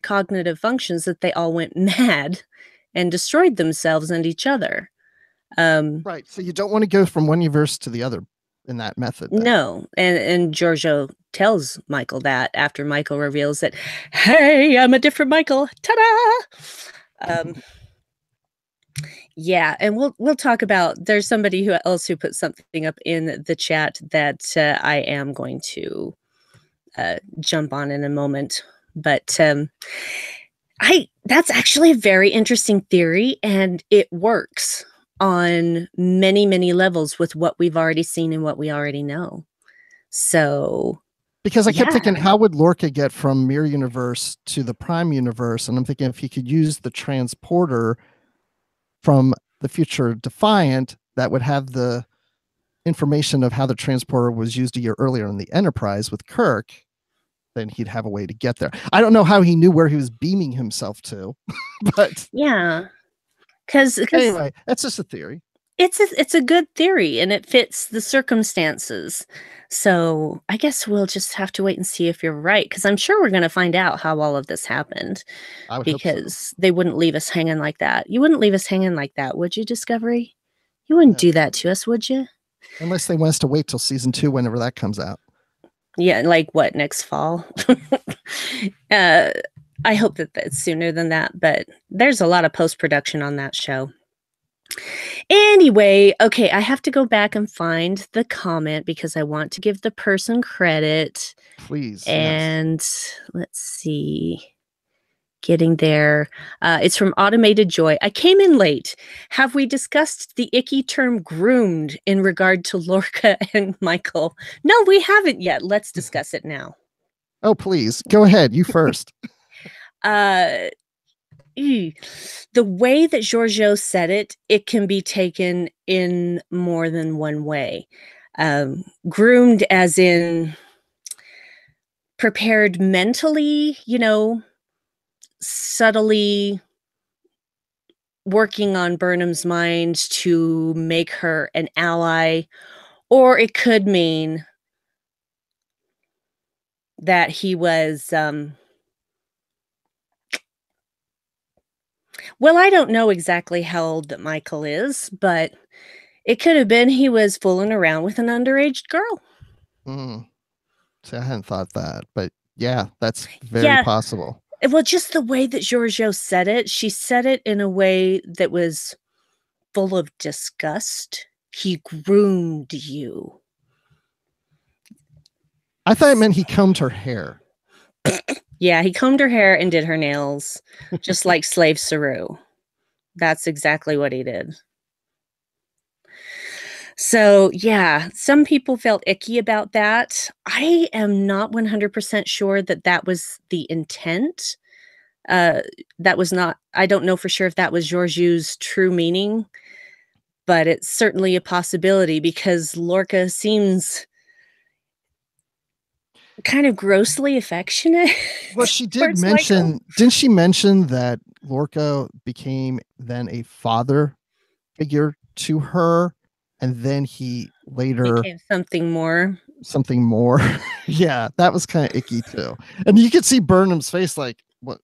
cognitive functions that they all went mad and destroyed themselves and each other. Right. So you don't want to go from one universe to the other in that method. Then. No. And Giorgio tells Michael that after Michael reveals that, hey, I'm a different Michael. Ta-da! Yeah, and we'll talk about. There's somebody else who put something up in the chat that I am going to jump on in a moment, but that's actually a very interesting theory, and it works on many, many levels with what we've already seen and what we already know. So, because I kept thinking, how would Lorca get from Mirror Universe to the Prime Universe? And I'm thinking if he could use the transporter from the future Defiant, that would have the information of how the transporter was used a year earlier in the Enterprise with Kirk, then he'd have a way to get there. I don't know how he knew where he was beaming himself to, but Yeah, because anyway, that's just a theory. it's a good theory and it fits the circumstances. So I guess we'll just have to wait and see if you're right, because I'm sure we're going to find out how all of this happened, I would hope so. because they wouldn't leave us hanging like that. You wouldn't leave us hanging like that, would you, Discovery? You wouldn't No. do that to us, would you? Unless they want us to wait till season 2, whenever that comes out. Yeah, like what, next fall? uh, I hope that that's sooner than that, but there's a lot of post production on that show. Anyway, okay, I have to go back and find the comment because I want to give the person credit. Please, And let's see. Getting there. It's from Automated Joy. I came in late. Have we discussed the icky term groomed in regard to Lorca and Michael? No, we haven't yet. Let's discuss it now. Oh, please, go ahead. You first. The way that Giorgio said it, it can be taken in more than one way. Groomed as in prepared mentally, subtly working on Burnham's mind to make her an ally, or it could mean that he was well, I don't know exactly how old that Michael is, but it could have been he was fooling around with an underage girl. See, I hadn't thought that, but yeah, that's very possible. Well, just the way that Giorgio said it, she said it in a way that was full of disgust. He groomed you. I thought it meant he combed her hair. Yeah, he combed her hair and did her nails, just like Slave Saru. That's exactly what he did. So, yeah, some people felt icky about that. I am not 100% sure that that was the intent. That was not, I don't know for sure if that was Giorgio's true meaning, but it's certainly a possibility because Lorca seems kind of grossly affectionate. Well, she did mention, didn't she mention that Lorca became then a father figure to her, and then he later became something more. Yeah, that was kind of icky too. And you could see Burnham's face like, what?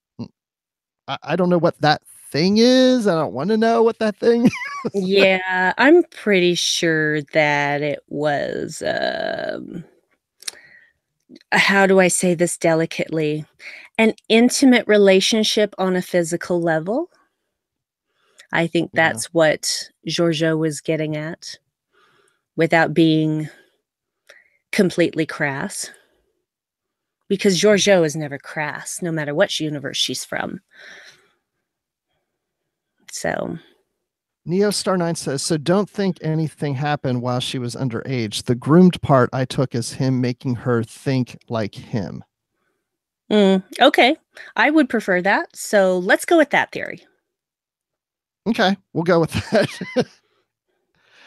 I don't know what that thing is. I don't want to know what that thing is. Yeah, I'm pretty sure that it was how do I say this delicately? An intimate relationship on a physical level. I think that's what Giorgio was getting at without being completely crass. Because Giorgio is never crass, no matter what universe she's from. So Neo Star 9 says, so don't think anything happened while she was underage. The groomed part I took as him making her think like him. Okay. I would prefer that. So let's go with that theory. Okay, we'll go with that.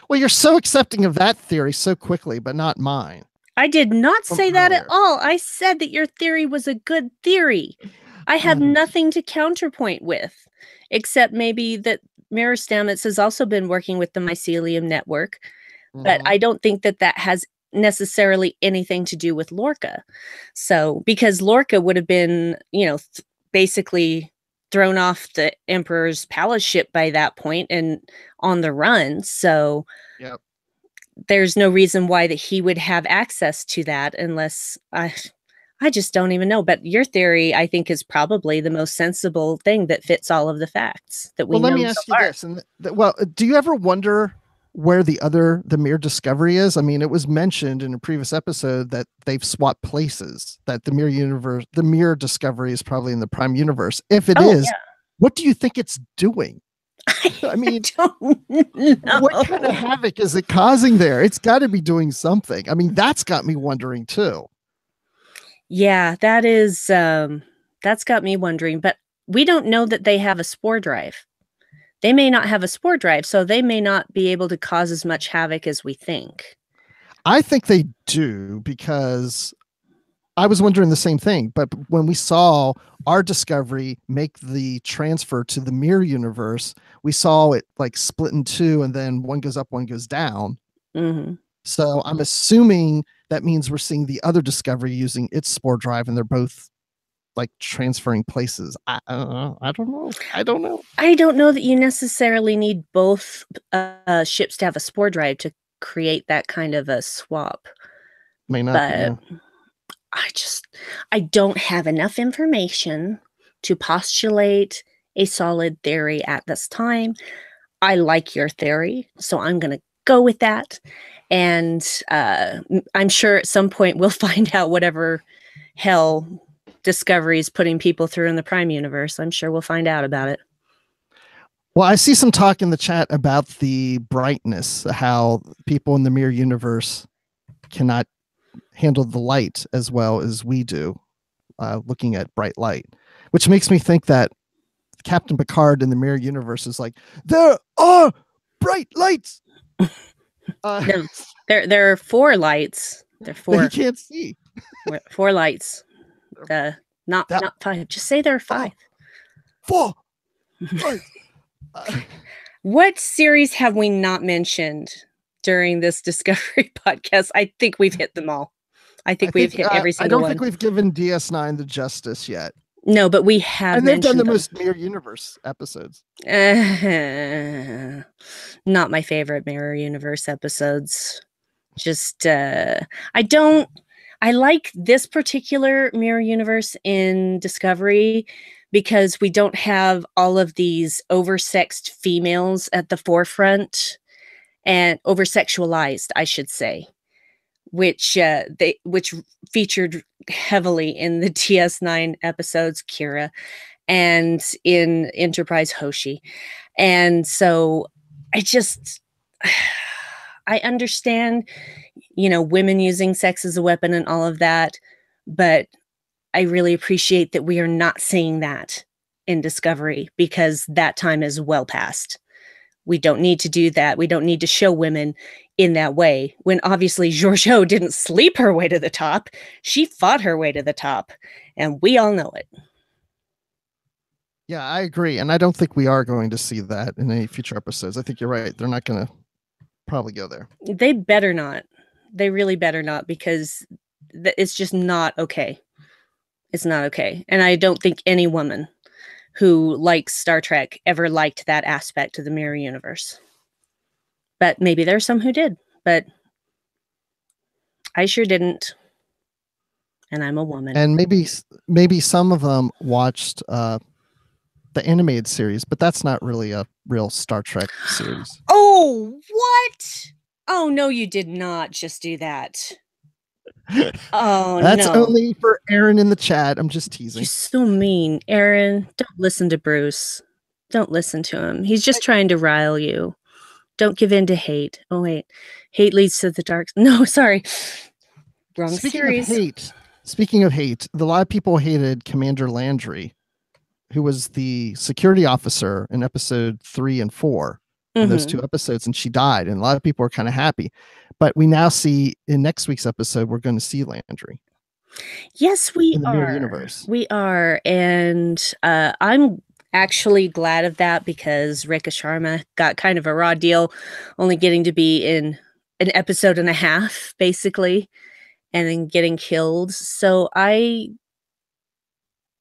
Well, you're so accepting of that theory so quickly, but not mine. I did not say that at all. I said that your theory was a good theory. I have nothing to counterpoint with, except maybe that Mirror Stamets has also been working with the mycelium network, but I don't think that that has necessarily anything to do with Lorca. So, because Lorca would have been, basically thrown off the Emperor's palace ship by that point and on the run. So, there's no reason why that he would have access to that unless I just don't even know. But your theory, I think, is probably the most sensible thing that fits all of the facts that we know. Well, let me ask you this. Well, do you ever wonder where the Mirror Discovery is? I mean, it was mentioned in a previous episode that they've swapped places, that the Mirror Discovery is probably in the Prime universe. If it is, what do you think it's doing? I mean, what kind of havoc is it causing there? It's got to be doing something. I mean, that's got me wondering too. Yeah, that's got me wondering, but we don't know that they have a spore drive. They may not have a spore drive, so they may not be able to cause as much havoc as we think. I think they do because I was wondering the same thing. But when we saw our Discovery make the transfer to the mirror universe, we saw it like split in two, and then one goes up, one goes down. Mm-hmm. So I'm assuming that means we're seeing the other Discovery using its spore drive, and they're both like transferring places. I don't know. I don't know. I don't know that you necessarily need both ships to have a spore drive to create that kind of a swap, May not be. but Yeah. I don't have enough information to postulate a solid theory at this time. I like your theory, so I'm going to go with that. And I'm sure at some point we'll find out whatever hell Discovery is putting people through in the Prime universe. I'm sure we'll find out about it. Well, I see some talk in the chat about the brightness, how people in the mirror universe cannot handle the light as well as we do, looking at bright light, which makes me think that Captain Picard in the mirror universe is like, there are bright lights. No, there are four lights. There are That he four can't see. four lights. Not That- not five. Just say there are five. Four lights. What series have we not mentioned during this Discovery podcast? I think we've hit them all. I think we've hit every I single don't one. think we've given DS9 the justice yet. No, but we have And they've done the mentioned them. most mirror universe episodes. Not my favorite Mirror Universe episodes. Just I like this particular Mirror Universe in Discovery because we don't have all of these oversexed females at the forefront, and oversexualized, I should say, which featured heavily in the DS9 episodes, Kira, and in Enterprise Hoshi. And so I just I understand, women using sex as a weapon and all of that, but I really appreciate that we are not seeing that in Discovery because that time is well past. We don't need to do that. We don't need to show women in that way when obviously Georgiou didn't sleep her way to the top. She fought her way to the top, and we all know it. Yeah, I agree. And I don't think we are going to see that in any future episodes. I think you're right. They're not going to probably go there. They better not. They really better not, because it's just not okay. It's not okay. And I don't think any woman who likes Star Trek ever liked that aspect of the mirror universe. But maybe there's some who did, but I sure didn't. And I'm a woman. And maybe some of them watched the animated series, but that's not really a real Star Trek series. Oh, what? Oh, no, you did not just do that. Oh, that's no. only for Aaron in the chat. I'm just teasing. You're so mean, Aaron. Don't listen to Bruce. Don't listen to him. He's just trying to rile you. Don't give in to hate. Oh, wait. Hate leads to the dark. No, sorry. Wrong series. Speaking of hate, a lot of people hated Commander Landry, who was the security officer in episode 3 and 4, in those two episodes, and she died. And a lot of people are kind of happy. But we now see in next week's episode, we're going to see Landry. Yes, we in the are. mirror universe. We are. And I'm actually glad of that because Rekha Sharma got kind of a raw deal, only getting to be in an episode and a half, basically, and then getting killed. So I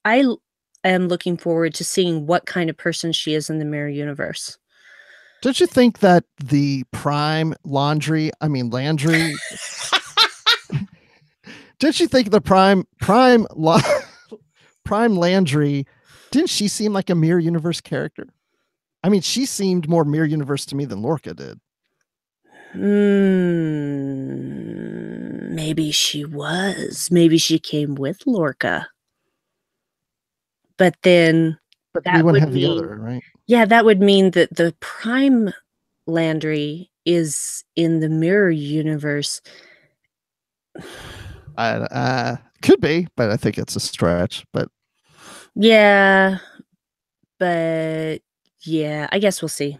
am looking forward to seeing what kind of person she is in the mirror universe. Don't you think that the Landry, don't you think the Prime Landry, didn't she seem like a mirror universe character? I mean, she seemed more mirror universe to me than Lorca did. Maybe she was. Maybe she came with Lorca. But then we wouldn't have the other, right? Yeah, that would mean that the Prime Landry is in the mirror universe. Could be, but I think it's a stretch. But yeah, I guess we'll see.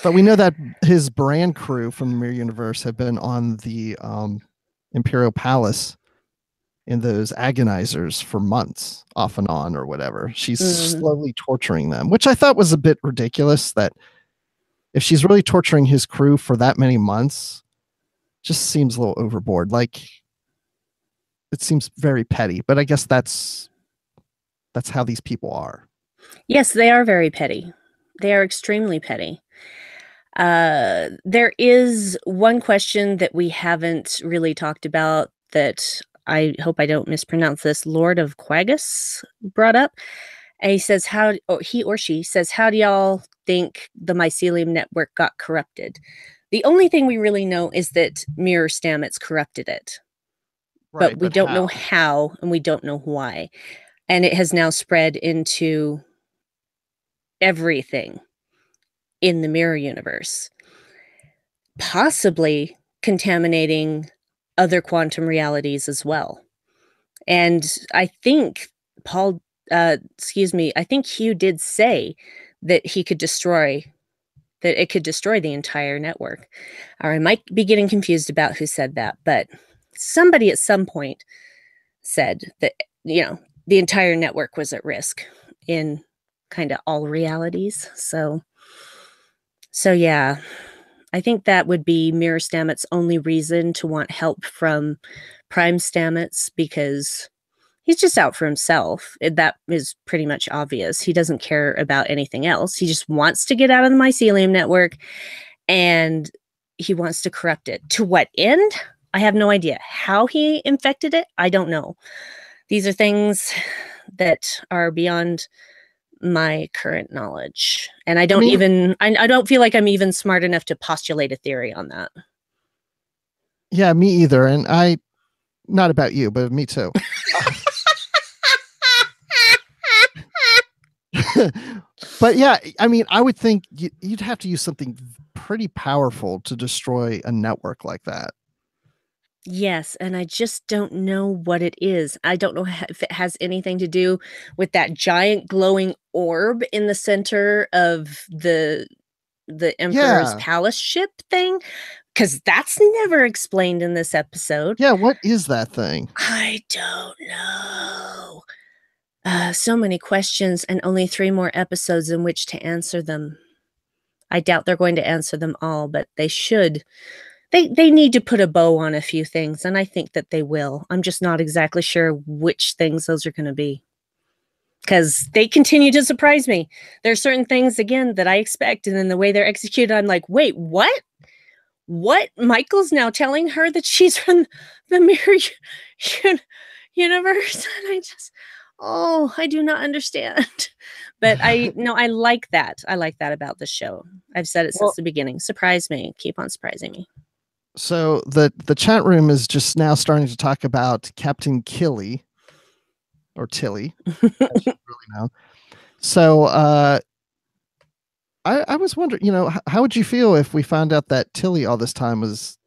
But we know that his brand crew from the Mirror Universe have been on the Imperial Palace in those agonizers for months, off and on, or whatever. She's Mm. slowly torturing them, which I thought was a bit ridiculous. That if she's really torturing his crew for that many months, just seems a little overboard. Like it seems very petty. But I guess that's how these people are. Yes, they are very petty. They are extremely petty. There is one question that we haven't really talked about that I hope I don't mispronounce this. Lord of Quagus brought up. And he says, how, or he or she says, how do y'all think the mycelium network got corrupted? The only thing we really know is that Mirror Stamets corrupted it, but Right, we but don't know how? how and we don't know why. And it has now spread into everything in the Mirror Universe, possibly contaminating other quantum realities as well. And I think I think Hugh did say that he could destroy, that it could destroy the entire network. Or I might be getting confused about who said that, but somebody at some point said that, the entire network was at risk in kind of all realities. So yeah, I think that would be Mirror Stamets' only reason to want help from Prime Stamets, because he's just out for himself. That is pretty much obvious. He doesn't care about anything else. He just wants to get out of the mycelium network, and he wants to corrupt it. To what end? I have no idea. How he infected it, I don't know. These are things that are beyond my current knowledge. And I I don't mean, even, I don't feel like I'm even smart enough to postulate a theory on that. yeah, me either. And I, not about you, but me too. But yeah, I mean, I would think you'd have to use something pretty powerful to destroy a network like that. Yes, and I just don't know what it is. I don't know if it has anything to do with that giant glowing orb in the center of the Emperor's Yeah. palace ship thing, because that's never explained in this episode. Yeah. What is that thing? I don't know. So many questions and only 3 more episodes in which to answer them. I doubt they're going to answer them all, but they should. They need to put a bow on a few things, and I think that they will. I'm just not exactly sure which things those are going to be, because they continue to surprise me. There are certain things, again, that I expect, and then the way they're executed, I'm like, wait, what? What? Michael's now telling her that she's from the Mirror Universe, and I just, oh, I do not understand. But I no, I like that. I like that about the show. I've said it since Well, the beginning. Surprise me. Keep on surprising me. so the chat room is just now starting to talk about Captain Killy or Tilly, as she's really known. So I was wondering, how would you feel if we found out that Tilly all this time was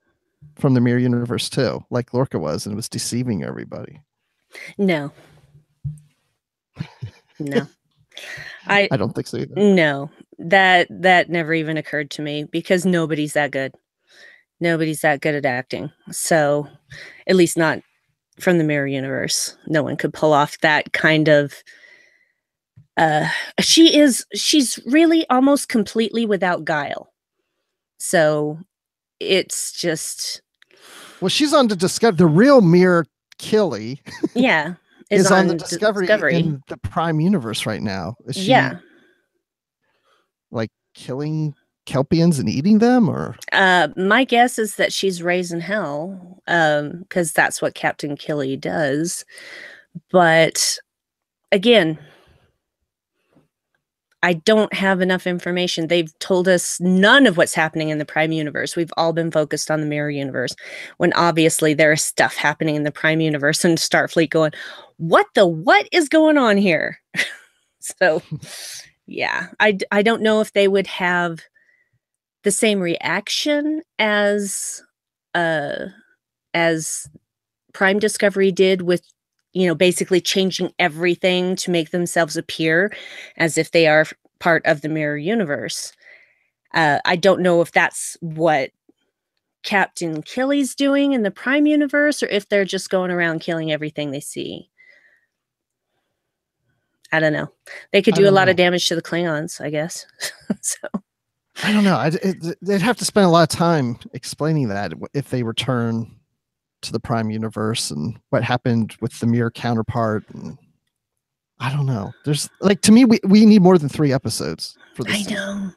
from the Mirror Universe too, like Lorca was, and was deceiving everybody? No, no. I I don't think so either. no. That never even occurred to me, because nobody's that good. Nobody's that good at acting. So, at least not from the Mirror Universe. No one could pull off that kind of uh she's really almost completely without guile. So, it's just, Well, she's on the Discovery. The real Mirror Killy yeah, is is on the on Discovery Discovery. in the Prime Universe right now. Is she Yeah. like killing Kelpians and eating them, or? My guess is that she's raising hell, because that's what Captain Killy does. But again, I don't have enough information. They've told us none of what's happening in the Prime Universe. We've all been focused on the Mirror Universe, when obviously there is stuff happening in the Prime Universe, and Starfleet going, what is going on here? So, yeah, I don't know if they would have the same reaction uh as Prime Discovery did, with basically changing everything to make themselves appear as if they are part of the Mirror Universe. I don't know if that's what Captain Killy's doing in the Prime universe, or if they're just going around killing everything they see. I don't know. They could I do a don't lot know. of damage to the Klingons, I guess. So I don't know. They'd have to spend a lot of time explaining that if they return to the Prime universe and what happened with the mirror counterpart. And I don't know. There's like, to me, we need more than 3 episodes for this I season. know.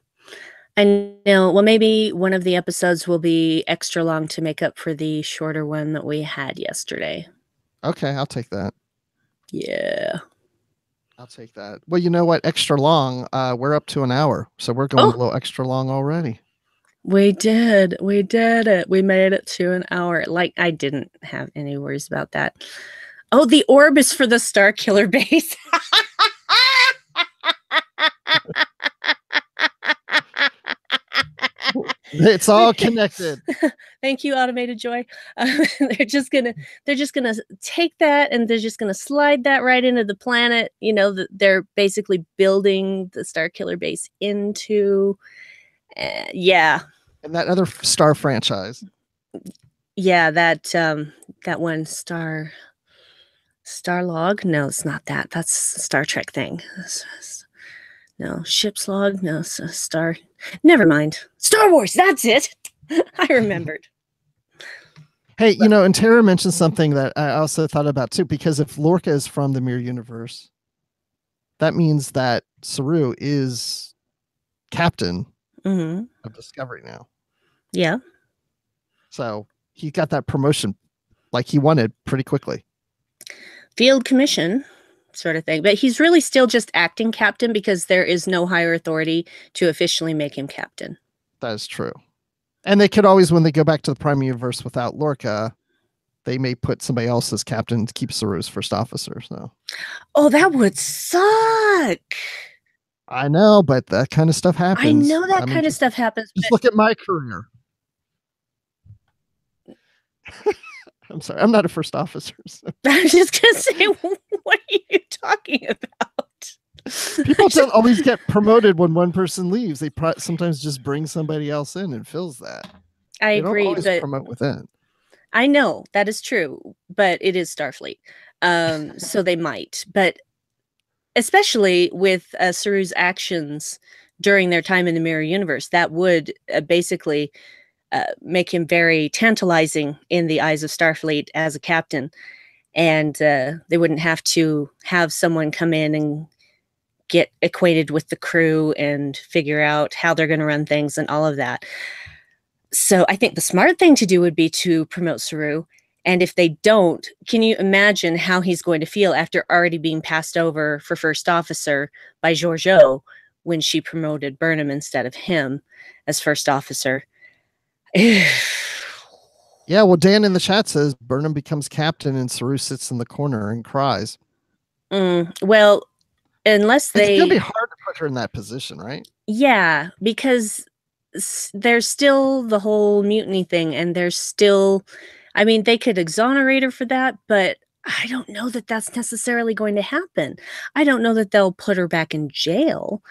I know. Well, maybe one of the episodes will be extra long to make up for the shorter one that we had yesterday. Okay, I'll take that. Yeah. I'll take that. Well, you know what? Extra long. We're up to an hour, so we're going a Oh, little extra long already. we did. We did it. We made it to an hour. Like, I didn't have any worries about that. Oh, the orb is for the Star Killer base. It's all connected. Thank you, Automated Joy. They're just gonna take that and they're just gonna slide that right into the planet. You know, they're basically building the Star Killer base into. Yeah, And that other Star franchise. yeah, that one Starlog. No, it's not that. That's a Star Trek thing. No, ship's log. No, Star. Never mind. Star Wars. That's it. I remembered. Hey, you know, and Tara mentioned something that I also thought about too, because if Lorca is from the Mirror Universe, that means that Saru is captain of Discovery now. Yeah. So he got that promotion like he wanted pretty quickly. Field commission sort of thing. But he's really still just acting captain because there is no higher authority to officially make him captain. That is true. And they could always, when they go back to the Prime Universe without Lorca, they may put somebody else as captain to keep Saru as first officer. So, oh, that would suck. I know, but that kind of stuff happens. I know that kind of stuff happens. Just look at my career. I'm sorry, I'm not a first officer. So. I was just gonna say, what are you talking about? People don't always get promoted when one person leaves. They sometimes just bring somebody else in and fills that. I agree, don't always but promote within. I know that is true, but it is Starfleet, so they might. But especially with Saru's actions during their time in the Mirror Universe, that would basically make him very tantalizing in the eyes of Starfleet as a captain. And they wouldn't have to have someone come in and get acquainted with the crew and figure out how they're going to run things and all of that. So I think the smart thing to do would be to promote Saru. And if they don't, can you imagine how he's going to feel after already being passed over for first officer by Georgiou when she promoted Burnham instead of him as first officer? Yeah, well, Dan in the chat says Burnham becomes captain and Saru sits in the corner and cries. Well, unless they... It's going to be hard to put her in that position, right? Yeah, because there's still the whole mutiny thing, and there's still... I mean, they could exonerate her for that, but I don't know that that's necessarily going to happen. I don't know that they'll put her back in jail,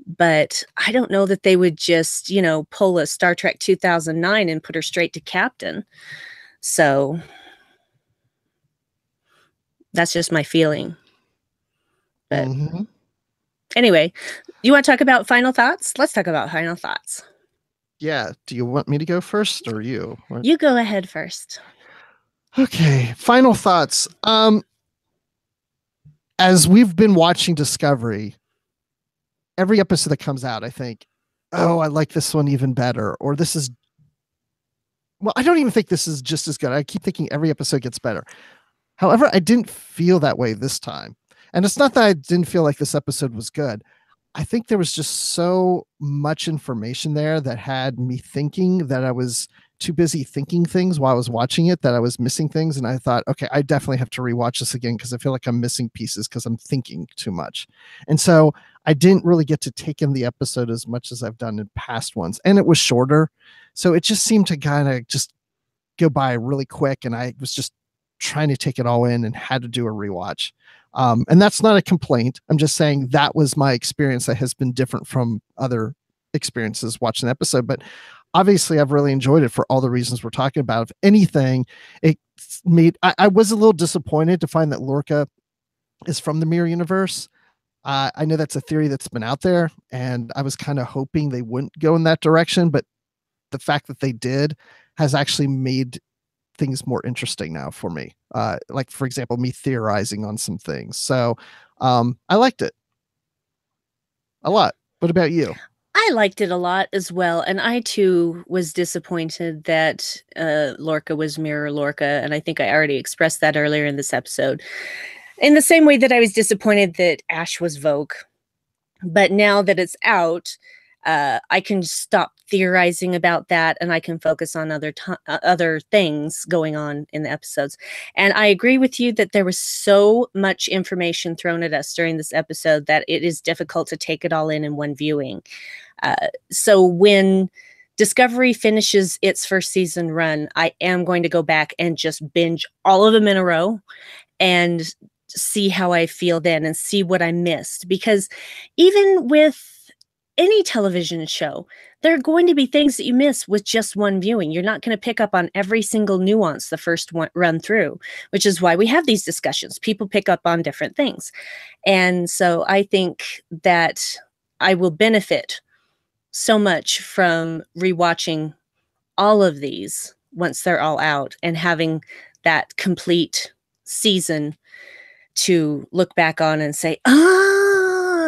but I don't know that they would just, you know, pull a Star Trek 2009 and put her straight to captain. So that's just my feeling. But anyway, you want to talk about final thoughts? Let's talk about final thoughts. Yeah. Do you want me to go first or you? You go ahead first. Okay. Final thoughts. As we've been watching Discovery, every episode that comes out, I think, oh, I like this one even better. Or this is, well, I don't even think this is just as good. I keep thinking every episode gets better. However, I didn't feel that way this time. And it's not that I didn't feel like this episode was good. I think there was just so much information there that had me thinking that I was too busy thinking things while I was watching it, that I was missing things. And I thought, okay, I definitely have to rewatch this again because I feel like I'm missing pieces because I'm thinking too much. And so I didn't really get to take in the episode as much as I've done in past ones. And it was shorter. So it just seemed to kind of just go by really quick. And I was just trying to take it all in and had to do a rewatch. And that's not a complaint. I'm just saying that was my experience that has been different from other experiences watching the episode, but obviously I've really enjoyed it for all the reasons we're talking about. If anything, it made I was a little disappointed to find that Lorca is from the mirror universe. I know that's a theory that's been out there, and I was kind of hoping they wouldn't go in that direction, but the fact that they did has actually made things more interesting now for me. Like, for example, me theorizing on some things. So I liked it a lot. What about you? I liked it a lot as well, and I too was disappointed that Lorca was Mirror Lorca, and I think I already expressed that earlier in this episode. In the same way that I was disappointed that Ash was Vogue, but now that it's out, I can stop theorizing about that, and I can focus on other things going on in the episodes. And I agree with you that there was so much information thrown at us during this episode that it is difficult to take it all in one viewing. So when Discovery finishes its first season run, I am going to go back and just binge all of them in a row and see how I feel then and see what I missed. Because even with any television show, there are going to be things that you miss with just one viewing. You're not going to pick up on every single nuance the first one run through, which is why we have these discussions. People pick up on different things. And so I think that I will benefit so much from rewatching all of these once they're all out and having that complete season to look back on and say,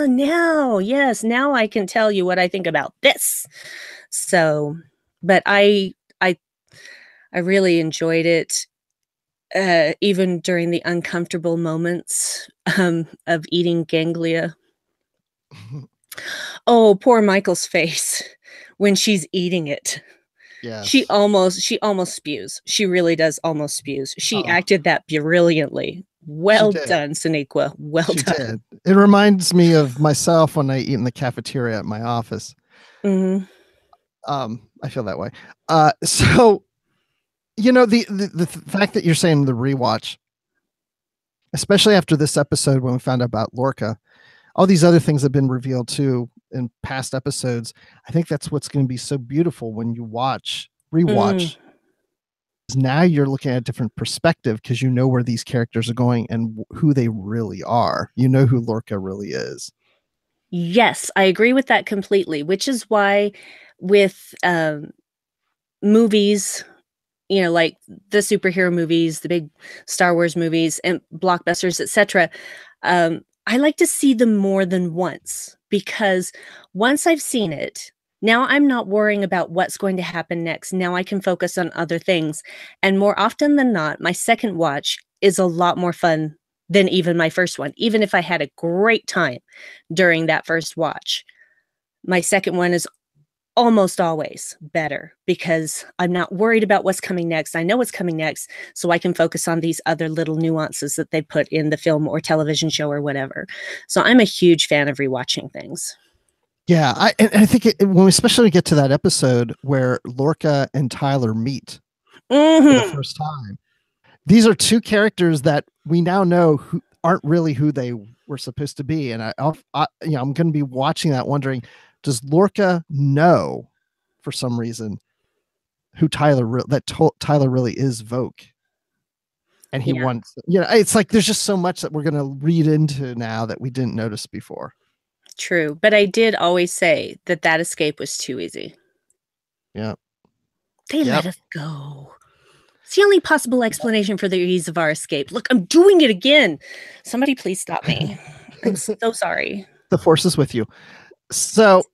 now I can tell you what I think about this. So, but I really enjoyed it, even during the uncomfortable moments of eating ganglia. Oh, poor Michael's face when she's eating it. Yes. She almost spews. She really does almost spews. She acted that brilliantly. Well done, Sonequa. Well done. Did. It reminds me of myself when I eat in the cafeteria at my office. Mm-hmm. I feel that way. So, you know, the fact that you're saying the rewatch, especially after this episode when we found out about Lorca, all these other things have been revealed too in past episodes. I think that's what's going to be so beautiful when you rewatch. Now you're looking at a different perspective because you know where these characters are going and who they really are. You know who Lorca really is. Yes, I agree with that completely, which is why with movies, you know, like the superhero movies, the big Star Wars movies and blockbusters, etc., I like to see them more than once, because once I've seen it, now I'm not worrying about what's going to happen next. Now I can focus on other things. And more often than not, my second watch is a lot more fun than even my first one. Even if I had a great time during that first watch, my second one is almost always better because I'm not worried about what's coming next. I know what's coming next, so I can focus on these other little nuances that they put in the film or television show or whatever. So I'm a huge fan of rewatching things. Yeah, I think when we especially get to that episode where Lorca and Tyler meet for the first time, these are two characters that we now know who aren't really who they were supposed to be, and I'm going to be watching that wondering, does Lorca know for some reason who Tyler really is Vogue? And he wants, it's like there's just so much that we're going to read into now that we didn't notice before. True, but I did always say that escape was too easy. Yeah. They let us go. It's the only possible explanation for the ease of our escape. Look, I'm doing it again. Somebody please stop me. I'm so sorry. The force is with you. So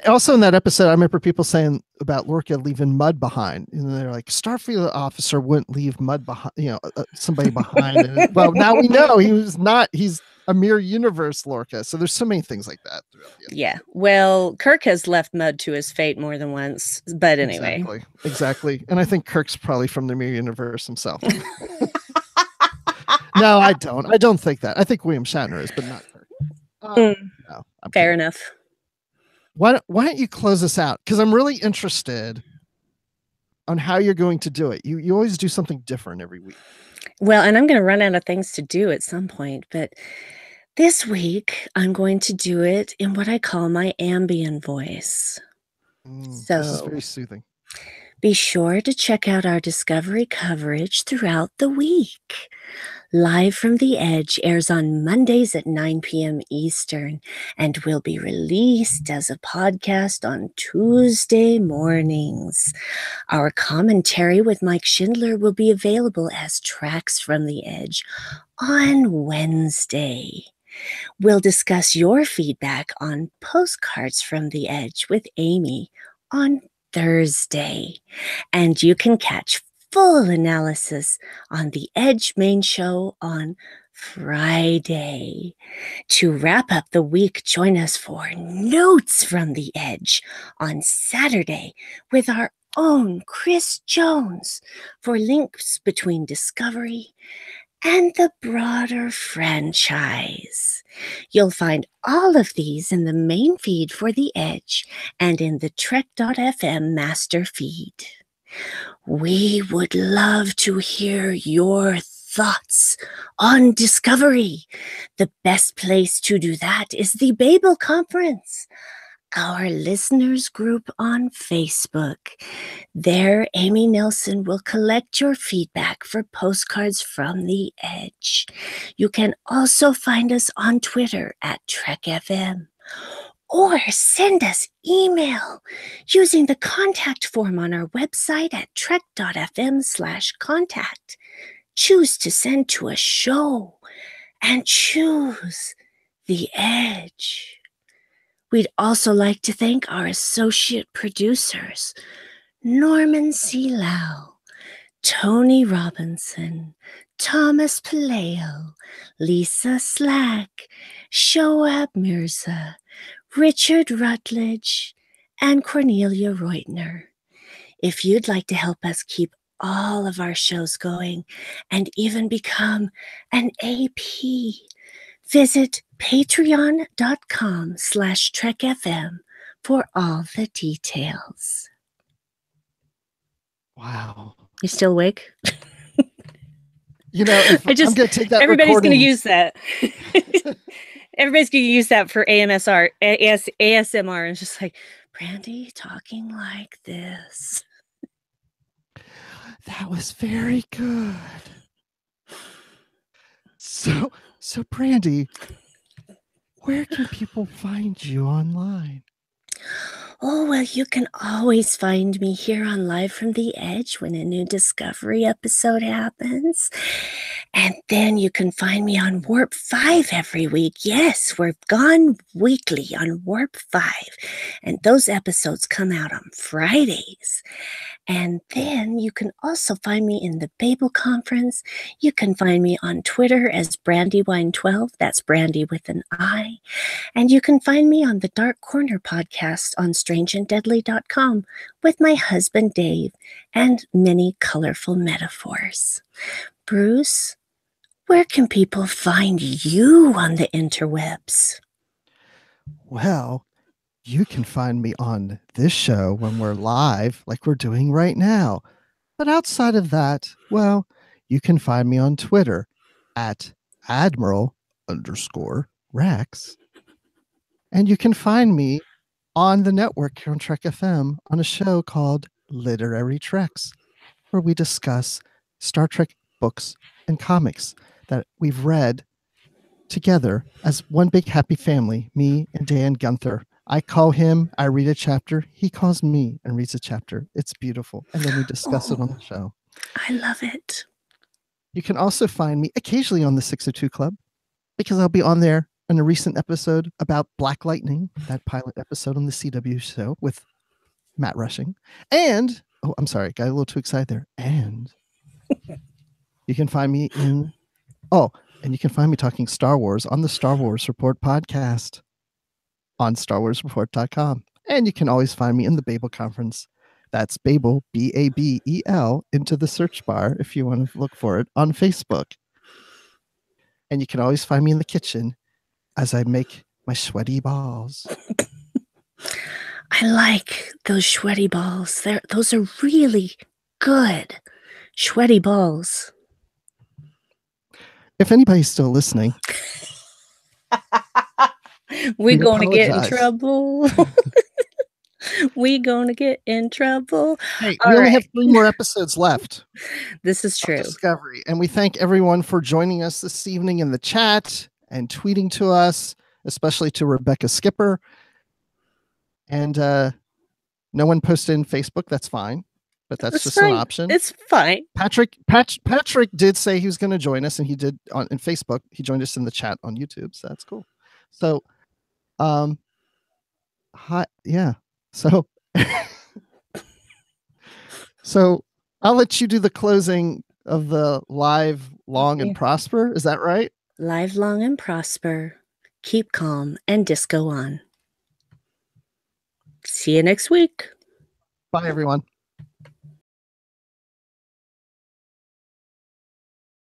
also in that episode, I remember people saying about Lorca leaving mud behind. And they're like, Starfleet officer wouldn't leave mud behind, somebody behind. And, well, now we know he's a mirror universe Lorca. So there's so many things like that. Yeah. Well, Kirk has left mud to his fate more than once. But anyway. Exactly. And I think Kirk's probably from the mirror universe himself. No, I don't. I don't think that. I think William Shatner is, but not Kirk. No, fair enough. Why don't you close this out? Because I'm really interested on how you're going to do it. You always do something different every week. Well, and I'm going to run out of things to do at some point, but This week, I'm going to do it in what I call my ambient voice. This is So very soothing. be sure to check out our Discovery coverage throughout the week. Live from the Edge airs on Mondays at 9 p.m. Eastern and will be released as a podcast on Tuesday mornings. Our commentary with Mike Schindler will be available as Tracks from the Edge on Wednesday. We'll discuss your feedback on Postcards from the Edge with Amy on Thursday. And you can catch full analysis on the Edge main show on Friday. To wrap up the week, join us for Notes from the Edge on Saturday with our own Chris Jones for links between Discovery and the broader franchise. You'll find all of these in the main feed for The Edge and in the Trek.fm master feed. We would love to hear your thoughts on Discovery. The best place to do that is the Babel Conference, our listeners group on Facebook. There, Amy Nelson will collect your feedback for Postcards from the Edge. You can also find us on Twitter at TrekFM. Or send us email using the contact form on our website at trek.fm/contact. Choose to send to a show and choose the Edge. We'd also like to thank our associate producers, Norman C. Lau, Tony Robinson, Thomas Paleo, Lisa Slack, Shoab Mirza, Richard Rutledge, and Cornelia Reutner. If you'd like to help us keep all of our shows going and even become an AP, visit patreon.com/trekfm for all the details. Wow. You still awake? I'm going to take that. Everybody's going to use that. Everybody's going to use that for ASMR. And it's just like, Brandi talking like this. That was very good. So Brandi, where can people find you online? Oh, well, you can always find me here on Live from the Edge when a new Discovery episode happens. And then you can find me on Warp 5 every week. Yes, we're gone weekly on Warp 5. And those episodes come out on Fridays. And then you can also find me in the Babel Conference. You can find me on Twitter as Brandywine12. That's Brandi with an I. And you can find me on the Dark Corner podcast on strangeanddeadly.com with my husband Dave and many colorful metaphors. Bruce, where can people find you on the interwebs? Well, you can find me on this show when we're live, like we're doing right now. But outside of that, well, you can find me on Twitter at Admiral_Rex. And you can find me on the network here on Trek FM on a show called Literary Treks, where we discuss Star Trek books and comics that we've read together as one big happy family, me and Dan Gunther. I call him, I read a chapter. He calls me and reads a chapter. It's beautiful. And then we discuss it on the show. I love it. You can also find me occasionally on the 602 Club because I'll be on there in a recent episode about Black Lightning, that pilot episode on the CW show with Matt Rushing. And, oh, I'm sorry, got a little too excited there. And you can find me and you can find me talking Star Wars on the Star Wars Report podcast on StarWarsReport.com. And you can always find me in the Babel Conference. That's Babel, Babel, into the search bar if you want to look for it on Facebook. And you can always find me in the kitchen as I make my sweaty balls. I like those sweaty balls. Those are really good sweaty balls. If anybody's still listening, We We gonna get in apologize. trouble. We gonna get in trouble. Hey, All we only have right. 3 more episodes left This is of true. Discovery, and we thank everyone for joining us this evening in the chat and tweeting to us, especially to Rebecca Skipper. And no one posted in Facebook. That's fine, but that's It's just an fine. option. It's fine. Patrick did say he was going to join us, and he did on in Facebook. He joined us in the chat on YouTube, so that's cool. So, hi, yeah. So, so I'll let you do the closing of the live, long, and prosper. Is that right? Live long and prosper. Keep calm and disco on. See you next week. Bye, everyone.